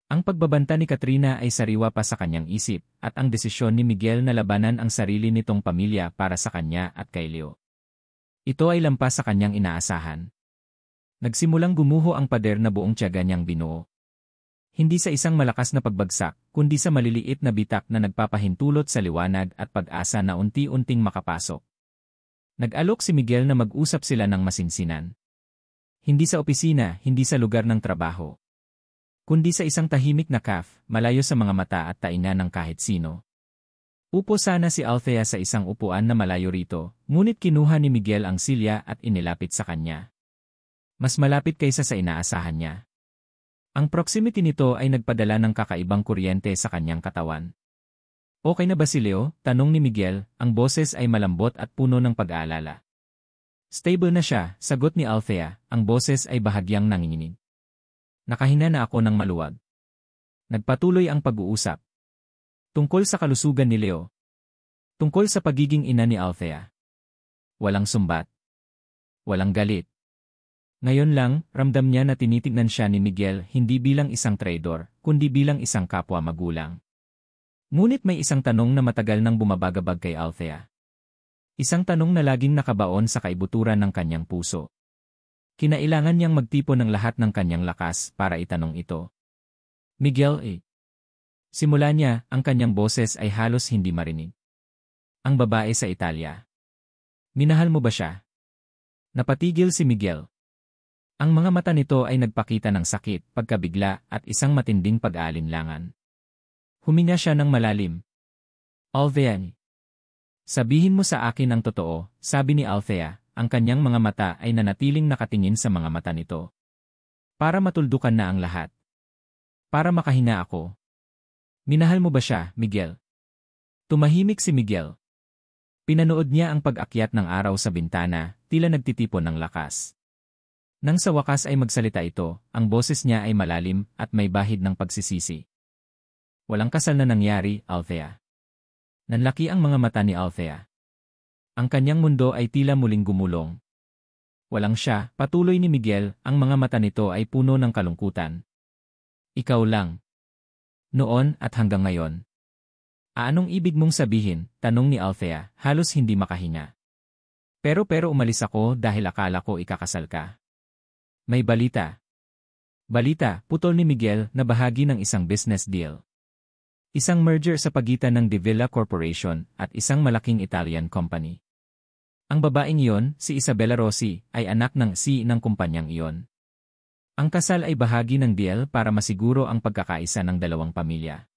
Ang pagbabanta ni Katrina ay sariwa pa sa kanyang isip, at ang desisyon ni Miguel na labanan ang sarili nitong pamilya para sa kanya at kay Leo. Ito ay lampas sa kanyang inaasahan. Nagsimulang gumuho ang pader na buong tiyaga niyang binuo. Hindi sa isang malakas na pagbagsak, kundi sa maliliit na bitak na nagpapahintulot sa liwanag at pag-asa na unti-unting makapasok. Nag-alok si Miguel na mag-usap sila ng masinsinan. Hindi sa opisina, hindi sa lugar ng trabaho. Kundi sa isang tahimik na cafe, malayo sa mga mata at tainga ng kahit sino. Upo sana si Althea sa isang upuan na malayo rito, ngunit kinuha ni Miguel ang silya at inilapit sa kanya. Mas malapit kaysa sa inaasahan niya. Ang proximity nito ay nagpadala ng kakaibang kuryente sa kanyang katawan. Okay na ba si Leo? Tanong ni Miguel, ang boses ay malambot at puno ng pag-aalala. Stable na siya, sagot ni Althea, ang boses ay bahagyang nanginginig. Nakahina na ako ng maluwag. Nagpatuloy ang pag-uusap. Tungkol sa kalusugan ni Leo. Tungkol sa pagiging ina ni Althea. Walang sumbat. Walang galit. Ngayon lang, ramdam niya na tinitignan siya ni Miguel hindi bilang isang traidor, kundi bilang isang kapwa magulang. Ngunit may isang tanong na matagal nang bumabagabag kay Althea. Isang tanong na laging nakabaon sa kaibuturan ng kanyang puso. Kinailangan niyang magtipon ng lahat ng kanyang lakas para itanong ito. Miguel. Simula niya, ang kanyang boses ay halos hindi marinig. Ang babae sa Italia. Minahal mo ba siya? Napatigil si Miguel. Ang mga mata nito ay nagpakita ng sakit, pagkabigla at isang matinding pag-aalinlangan. Huminga siya ng malalim. Althea. Sabihin mo sa akin ang totoo, sabi ni Althea, ang kanyang mga mata ay nanatiling nakatingin sa mga mata nito. Para matuldukan na ang lahat. Para makahinga ako. Minahal mo ba siya, Miguel? Tumahimik si Miguel. Pinanood niya ang pag-akyat ng araw sa bintana, tila nagtitipon ng lakas. Nang sa wakas ay magsalita ito, ang boses niya ay malalim at may bahid ng pagsisisi. Walang kasal na nangyari, Althea. Nanlaki ang mga mata ni Althea. Ang kanyang mundo ay tila muling gumulong. Walang siya, patuloy ni Miguel, ang mga mata nito ay puno ng kalungkutan. Ikaw lang. Noon at hanggang ngayon. Anong ibig mong sabihin? Tanong ni Althea, halos hindi makahinga. Pero umalis ako dahil akala ko ikakasal ka. May balita. Balita, putol ni Miguel na bahagi ng isang business deal. Isang merger sa pagitan ng De Villa Corporation at isang malaking Italian company. Ang babaeng iyon, si Isabella Rossi, ay anak ng CEO ng kumpanyang iyon. Ang kasal ay bahagi ng deal para masiguro ang pagkakaisa ng dalawang pamilya.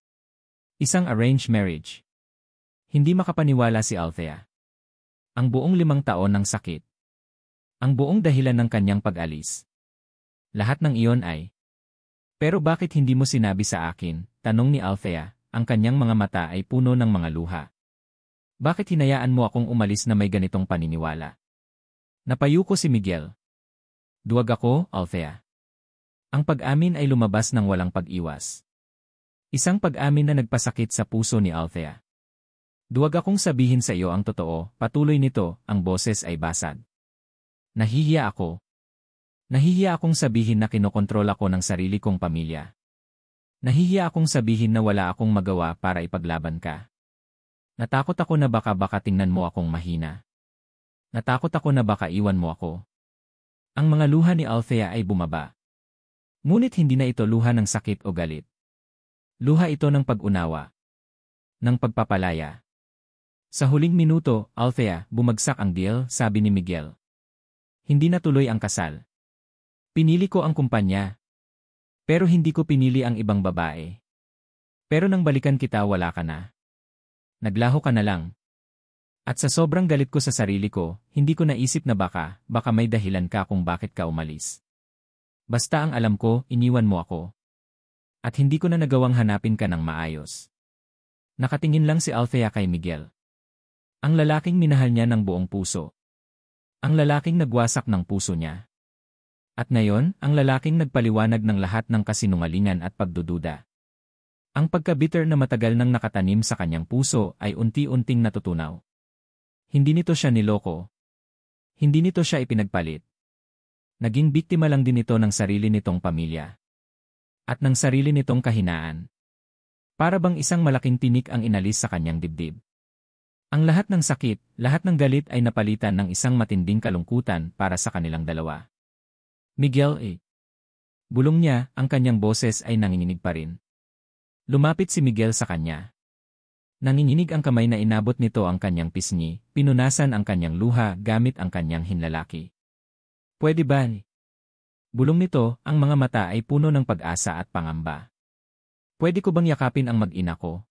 Isang arranged marriage. Hindi makapaniwala si Althea. Ang buong 5 taon ng sakit. Ang buong dahilan ng kanyang pag-alis. Lahat ng iyon ay. Pero bakit hindi mo sinabi sa akin? Tanong ni Althea, ang kanyang mga mata ay puno ng mga luha. Bakit hinayaan mo akong umalis na may ganitong paniniwala? Napayuko si Miguel. Duwag ako, Althea. Ang pag-amin ay lumabas ng walang pag-iwas. Isang pag-amin na nagpasakit sa puso ni Althea. Duwag akong sabihin sa iyo ang totoo, patuloy nito, ang boses ay basag. Nahihiya ako. Nahihiya akong sabihin na kinokontrol ako ng sarili kong pamilya. Nahihiya akong sabihin na wala akong magawa para ipaglaban ka. Natakot ako na baka tingnan mo akong mahina. Natakot ako na baka iwan mo ako. Ang mga luha ni Althea ay bumaba. Ngunit hindi na ito luha ng sakit o galit. Luha ito ng pag-unawa. Ng pagpapalaya. Sa huling minuto, Althea, bumagsak ang deal, sabi ni Miguel. Hindi natuloy ang kasal. Pinili ko ang kumpanya. Pero hindi ko pinili ang ibang babae. Pero nang balikan kita wala ka na. Naglaho ka na lang. At sa sobrang galit ko sa sarili ko, hindi ko naisip na baka may dahilan ka kung bakit ka umalis. Basta ang alam ko, iniwan mo ako. At hindi ko na nagawang hanapin ka ng maayos. Nakatingin lang si Althea kay Miguel. Ang lalaking minahal niya ng buong puso. Ang lalaking nagwasak ng puso niya. At ngayon, ang lalaking nagpaliwanag ng lahat ng kasinungalingan at pagdududa. Ang pagka-bitter na matagal nang nakatanim sa kanyang puso ay unti-unting natutunaw. Hindi nito siya niloko. Hindi nito siya ipinagpalit. Naging biktima lang din ito ng sarili nitong pamilya. At ng sarili nitong kahinaan. Para bang isang malaking tinik ang inalis sa kanyang dibdib. Ang lahat ng sakit, lahat ng galit ay napalitan ng isang matinding kalungkutan para sa kanilang dalawa. Miguel. Bulong niya, ang kanyang boses ay nanginginig pa rin. Lumapit si Miguel sa kanya. Nanginginig ang kamay na inabot nito ang kanyang pisngi, pinunasan ang kanyang luha gamit ang kanyang hinlalaki. Pwede ba? Bulong nito, ang mga mata ay puno ng pag-asa at pangamba. Pwede ko bang yakapin ang mag-ina ko?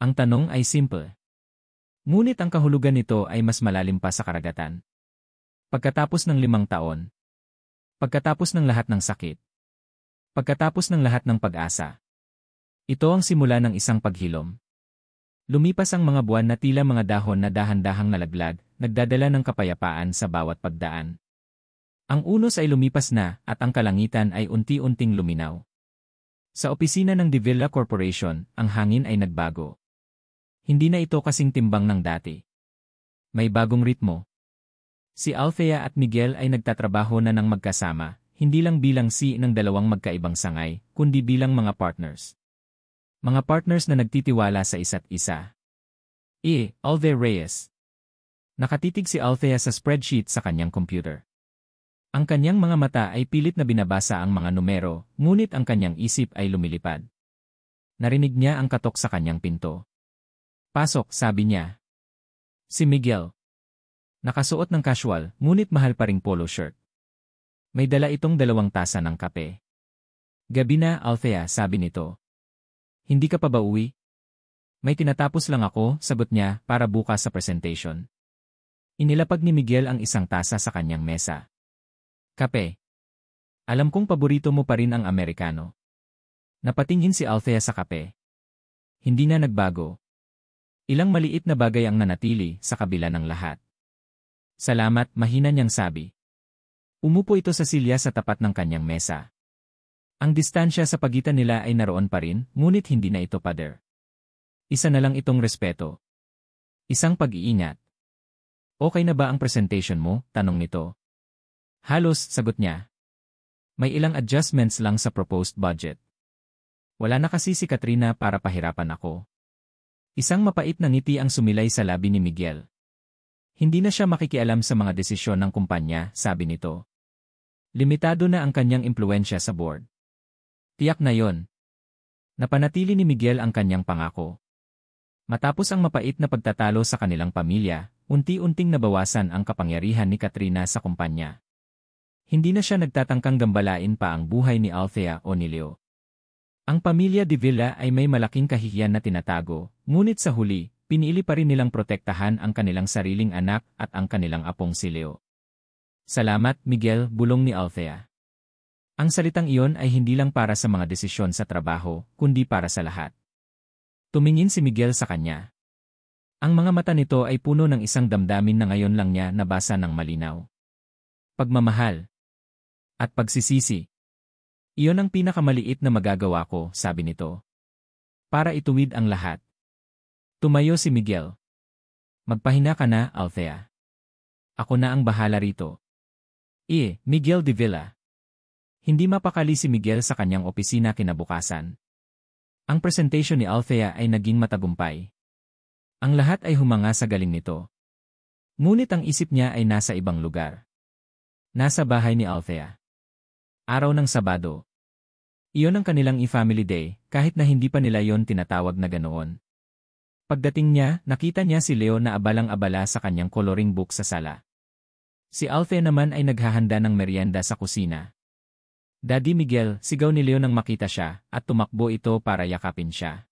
Ang tanong ay simple. Ngunit ang kahulugan nito ay mas malalim pa sa karagatan. Pagkatapos ng 5 taon. Pagkatapos ng lahat ng sakit. Pagkatapos ng lahat ng pag-asa. Ito ang simula ng isang paghilom. Lumipas ang mga buwan na tila mga dahon na dahan-dahang nalaglag, nagdadala ng kapayapaan sa bawat pagdaan. Ang unos ay lumipas na at ang kalangitan ay unti-unting luminaw. Sa opisina ng De Villa Corporation, ang hangin ay nagbago. Hindi na ito kasing timbang ng dati. May bagong ritmo. Si Althea at Miguel ay nagtatrabaho na ng magkasama, hindi lang bilang ng dalawang magkaibang sangay, kundi bilang mga partners. Mga partners na nagtitiwala sa isa't isa. Althea Reyes. Nakatitig si Althea sa spreadsheet sa kanyang computer. Ang kanyang mga mata ay pilit na binabasa ang mga numero, ngunit ang kanyang isip ay lumilipad. Narinig niya ang katok sa kanyang pinto. Pasok, sabi niya. Si Miguel. Nakasuot ng casual, ngunit mahal pa ring polo shirt. May dala itong 2 tasa ng kape. Gabi na, Althea, sabi nito. Hindi ka pa ba uwi? May tinatapos lang ako, sagot niya, para bukas sa presentation. Inilapag ni Miguel ang isang tasa sa kanyang mesa. Kape. Alam kong paborito mo pa rin ang Amerikano. Napatingin si Althea sa kape. Hindi na nagbago. Ilang maliit na bagay ang nanatili sa kabila ng lahat. Salamat, mahina niyang sabi. Umupo ito sa silya sa tapat ng kanyang mesa. Ang distansya sa pagitan nila ay naroon pa rin, ngunit hindi na ito pader. Isa na lang itong respeto. Isang pag-iingat. Okay na ba ang presentation mo? Tanong nito. Halos, sagot niya. May ilang adjustments lang sa proposed budget. Wala na kasi si Katrina para pahirapan ako. Isang mapait na ngiti ang sumilay sa labi ni Miguel. Hindi na siya makikialam sa mga desisyon ng kumpanya, sabi nito. Limitado na ang kanyang impluensya sa board. Tiyak na yon. Napanatili ni Miguel ang kanyang pangako. Matapos ang mapait na pagtatalo sa kanilang pamilya, unti-unting nabawasan ang kapangyarihan ni Katrina sa kumpanya. Hindi na siya nagtatangkang gambalain pa ang buhay ni Althea o ni Leo. Ang pamilya De Villa ay may malaking kahihiyan na tinatago, ngunit sa huli, pinili pa rin nilang protektahan ang kanilang sariling anak at ang kanilang apong si Leo. Salamat, Miguel, bulong ni Althea. Ang salitang iyon ay hindi lang para sa mga desisyon sa trabaho, kundi para sa lahat. Tumingin si Miguel sa kanya. Ang mga mata nito ay puno ng isang damdamin na ngayon lang niya nabasa ng malinaw. Pagmamahal. At pagsisisi. Iyon ang pinakamaliit na magagawa ko, sabi nito. Para ituwid ang lahat. Tumayo si Miguel. Magpahinga ka na, Althea. Ako na ang bahala rito. Miguel de Villa. Hindi mapakali si Miguel sa kanyang opisina kinabukasan. Ang presentation ni Althea ay naging matagumpay. Ang lahat ay humanga sa galing nito. Ngunit ang isip niya ay nasa ibang lugar. Nasa bahay ni Althea. Araw ng Sabado. Iyon ang kanilang family day, kahit na hindi pa nila yon tinatawag na ganoon. Pagdating niya, nakita niya si Leo na abalang-abala sa kanyang coloring book sa sala. Si Althea naman ay naghahanda ng merienda sa kusina. Daddy Miguel, sigaw ni Leo nang makita siya, at tumakbo ito para yakapin siya.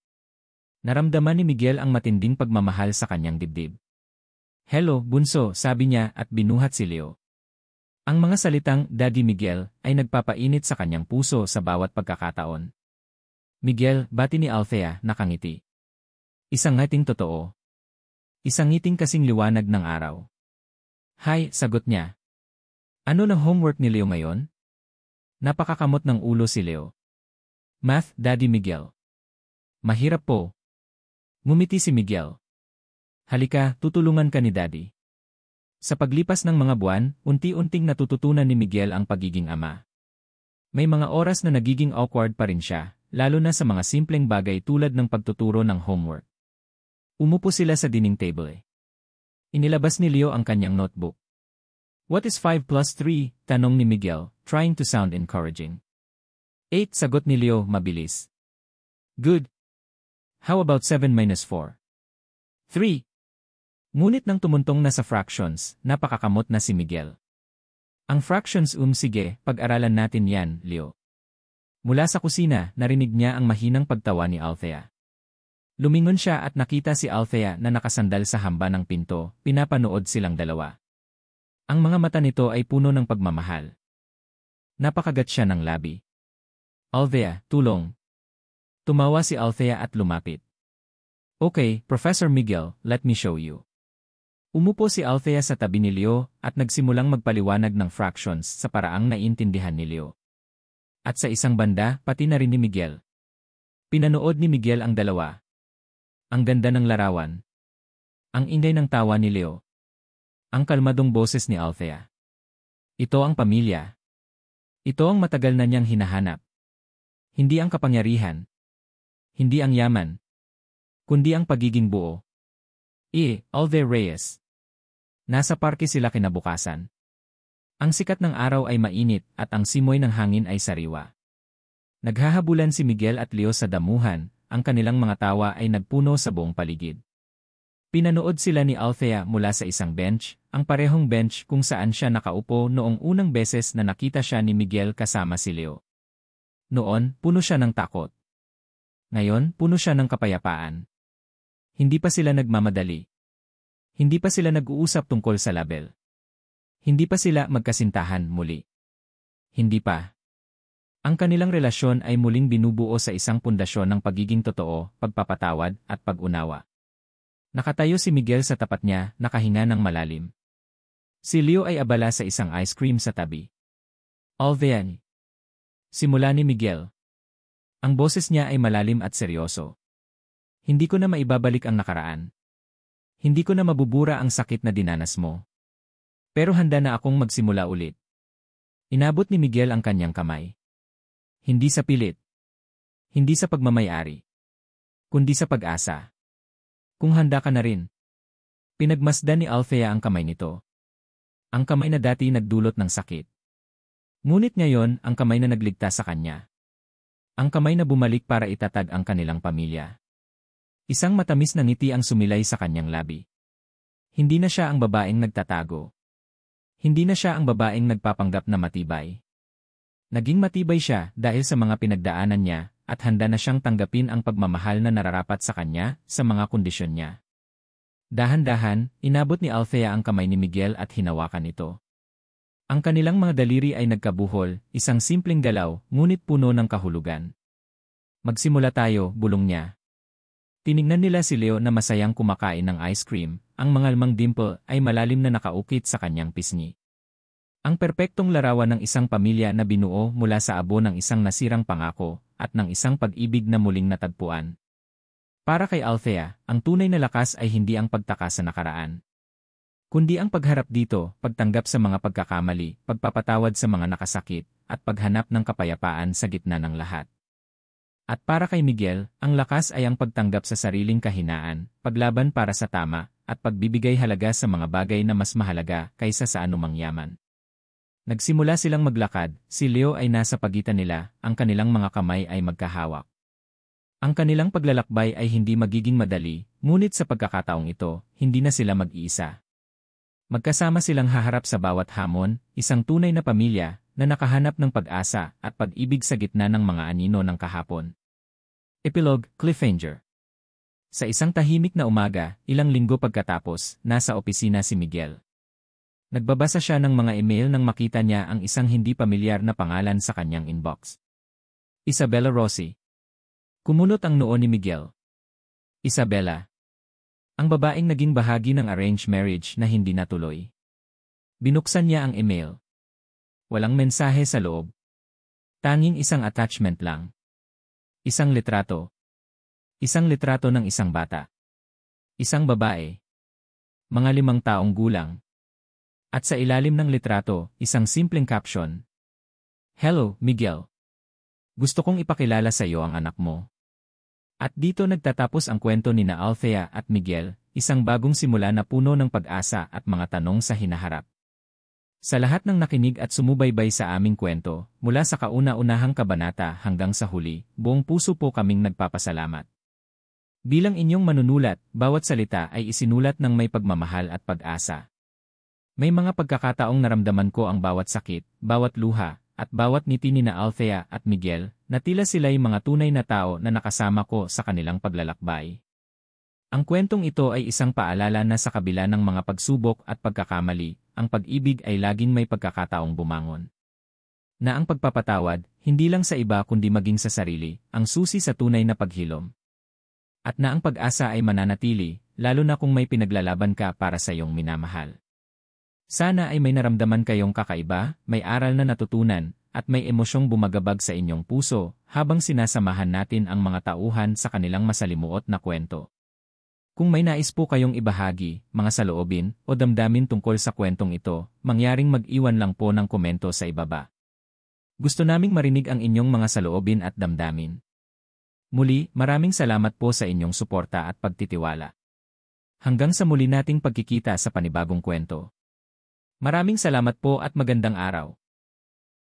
Naramdaman ni Miguel ang matinding pagmamahal sa kanyang dibdib. Hello, bunso, sabi niya at binuhat si Leo. Ang mga salitang Daddy Miguel ay nagpapainit sa kanyang puso sa bawat pagkakataon. Miguel, bati ni Althea, nakangiti. Isang ngiting totoo. Isang ngiting kasing liwanag ng araw. Hi, sagot niya. Ano ng homework ni Leo ngayon? Napakakamot ng ulo si Leo. Math, Daddy Miguel. Mahirap po. Ngumiti si Miguel. Halika, tutulungan ka ni Daddy. Sa paglipas ng mga buwan, unti-unting natututunan ni Miguel ang pagiging ama. May mga oras na nagiging awkward pa rin siya, lalo na sa mga simpleng bagay tulad ng pagtuturo ng homework. Umupo sila sa dining table. Inilabas ni Leo ang kanyang notebook. What is 5 plus 3? Tanong ni Miguel, trying to sound encouraging. 8, sagot ni Leo, mabilis. Good. How about 7 minus 4? 3. Ngunit nang tumuntong na sa fractions, napakakamot na si Miguel. Ang fractions sige, pag-aralan natin yan, Leo. Mula sa kusina, narinig niya ang mahinang pagtawa ni Althea. Lumingon siya at nakita si Althea na nakasandal sa hamba ng pinto, pinapanood silang dalawa. Ang mga mata nito ay puno ng pagmamahal. Napakagat siya ng labi. Althea, tulong. Tumawa si Althea at lumapit. Okay, Professor Miguel, let me show you. Umupo si Althea sa tabi ni Leo at nagsimulang magpaliwanag ng fractions sa paraang naiintindihan ni Leo. At sa isang banda, pati na rin ni Miguel. Pinanood ni Miguel ang dalawa. Ang ganda ng larawan. Ang inday ng tawa ni Leo. Ang kalmadong boses ni Althea. Ito ang pamilya. Ito ang matagal na niyang hinahanap. Hindi ang kapangyarihan. Hindi ang yaman. Kundi ang pagiging buo. Althea Reyes. Nasa parke sila kinabukasan. Ang sikat ng araw ay mainit at ang simoy ng hangin ay sariwa. Naghahabulan si Miguel at Leo sa damuhan, ang kanilang mga tawa ay nagpuno sa buong paligid. Pinanood sila ni Althea mula sa isang bench, ang parehong bench kung saan siya nakaupo noong unang beses na nakita siya ni Miguel kasama si Leo. Noon, puno siya ng takot. Ngayon, puno siya ng kapayapaan. Hindi pa sila nagmamadali. Hindi pa sila nag-uusap tungkol sa label. Hindi pa sila magkasintahan muli. Hindi pa. Ang kanilang relasyon ay muling binubuo sa isang pundasyon ng pagiging totoo, pagpapatawad, at pag-unawa. Nakatayo si Miguel sa tapat niya, nakahinga ng malalim. Si Leo ay abala sa isang ice cream sa tabi. Althea. Simula ni Miguel. Ang boses niya ay malalim at seryoso. Hindi ko na maibabalik ang nakaraan. Hindi ko na mabubura ang sakit na dinanas mo. Pero handa na akong magsimula ulit. Inabot ni Miguel ang kanyang kamay. Hindi sa pilit. Hindi sa pagmamayari. Kundi sa pag-asa. Kung handa ka na rin. Pinagmasdan ni Althea ang kamay nito. Ang kamay na dati nagdulot ng sakit. Ngunit ngayon, ang kamay na nagligtas sa kanya. Ang kamay na bumalik para itatag ang kanilang pamilya. Isang matamis na ngiti ang sumilay sa kanyang labi. Hindi na siya ang babaeng nagtatago. Hindi na siya ang babaeng nagpapanggap na matibay. Naging matibay siya dahil sa mga pinagdaanan niya at handa na siyang tanggapin ang pagmamahal na nararapat sa kanya sa mga kondisyon niya. Dahan-dahan, inabot ni Althea ang kamay ni Miguel at hinawakan ito. Ang kanilang mga daliri ay nagkabuhol, isang simpleng galaw, ngunit puno ng kahulugan. Magsimula tayo, bulong niya. Tinignan nila si Leo na masayang kumakain ng ice cream, ang mangalmang dimple ay malalim na nakaukit sa kanyang pisngi. Ang perpektong larawan ng isang pamilya na binuo mula sa abo ng isang nasirang pangako at ng isang pag-ibig na muling natagpuan. Para kay Althea, ang tunay na lakas ay hindi ang pagtaka sa nakaraan, kundi ang pagharap dito, pagtanggap sa mga pagkakamali, pagpapatawad sa mga nakasakit, at paghanap ng kapayapaan sa gitna ng lahat. At para kay Miguel, ang lakas ay ang pagtanggap sa sariling kahinaan, paglaban para sa tama, at pagbibigay halaga sa mga bagay na mas mahalaga kaysa sa anumang yaman. Nagsimula silang maglakad, si Leo ay nasa pagitan nila, ang kanilang mga kamay ay magkahawak. Ang kanilang paglalakbay ay hindi magiging madali, ngunit sa pagkakataong ito, hindi na sila mag-iisa. Magkasama silang haharap sa bawat hamon, isang tunay na pamilya, na nakahanap ng pag-asa at pag-ibig sa gitna ng mga anino ng kahapon. Epilogue, Cliffhanger. Sa isang tahimik na umaga, ilang linggo pagkatapos, nasa opisina si Miguel. Nagbabasa siya ng mga email nang makita niya ang isang hindi pamilyar na pangalan sa kanyang inbox. Isabella Rossi. Kumulot ang noo ni Miguel. Isabella. Ang babaeng naging bahagi ng arranged marriage na hindi natuloy. Binuksan niya ang email. Walang mensahe sa loob. Tanging isang attachment lang. Isang litrato. Isang litrato ng isang bata. Isang babae. Mga 5 taong gulang. At sa ilalim ng litrato, isang simpleng caption. Hello, Miguel. Gusto kong ipakilala sa iyo ang anak mo. At dito nagtatapos ang kwento ni Althea at Miguel, isang bagong simula na puno ng pag-asa at mga tanong sa hinaharap. Sa lahat ng nakinig at sumubaybay sa aming kwento, mula sa kauna-unahang kabanata hanggang sa huli, buong puso po kaming nagpapasalamat. Bilang inyong manunulat, bawat salita ay isinulat ng may pagmamahal at pag-asa. May mga pagkakataong naramdaman ko ang bawat sakit, bawat luha, at bawat ngiti ni Althea at Miguel, na tila sila'y mga tunay na tao na nakasama ko sa kanilang paglalakbay. Ang kwentong ito ay isang paalala na sa kabila ng mga pagsubok at pagkakamali, ang pag-ibig ay laging may pagkakataong bumangon. Na ang pagpapatawad, hindi lang sa iba kundi maging sa sarili, ang susi sa tunay na paghilom. At na ang pag-asa ay mananatili, lalo na kung may pinaglalaban ka para sa iyong minamahal. Sana ay may naramdaman kayong kakaiba, may aral na natutunan, at may emosyong bumagabag sa inyong puso habang sinasamahan natin ang mga tauhan sa kanilang masalimuot na kwento. Kung may nais po kayong ibahagi, mga saloobin, o damdamin tungkol sa kwentong ito, mangyaring mag-iwan lang po ng komento sa ibaba. Gusto naming marinig ang inyong mga saloobin at damdamin. Muli, maraming salamat po sa inyong suporta at pagtitiwala. Hanggang sa muli nating pagkikita sa panibagong kwento. Maraming salamat po at magandang araw.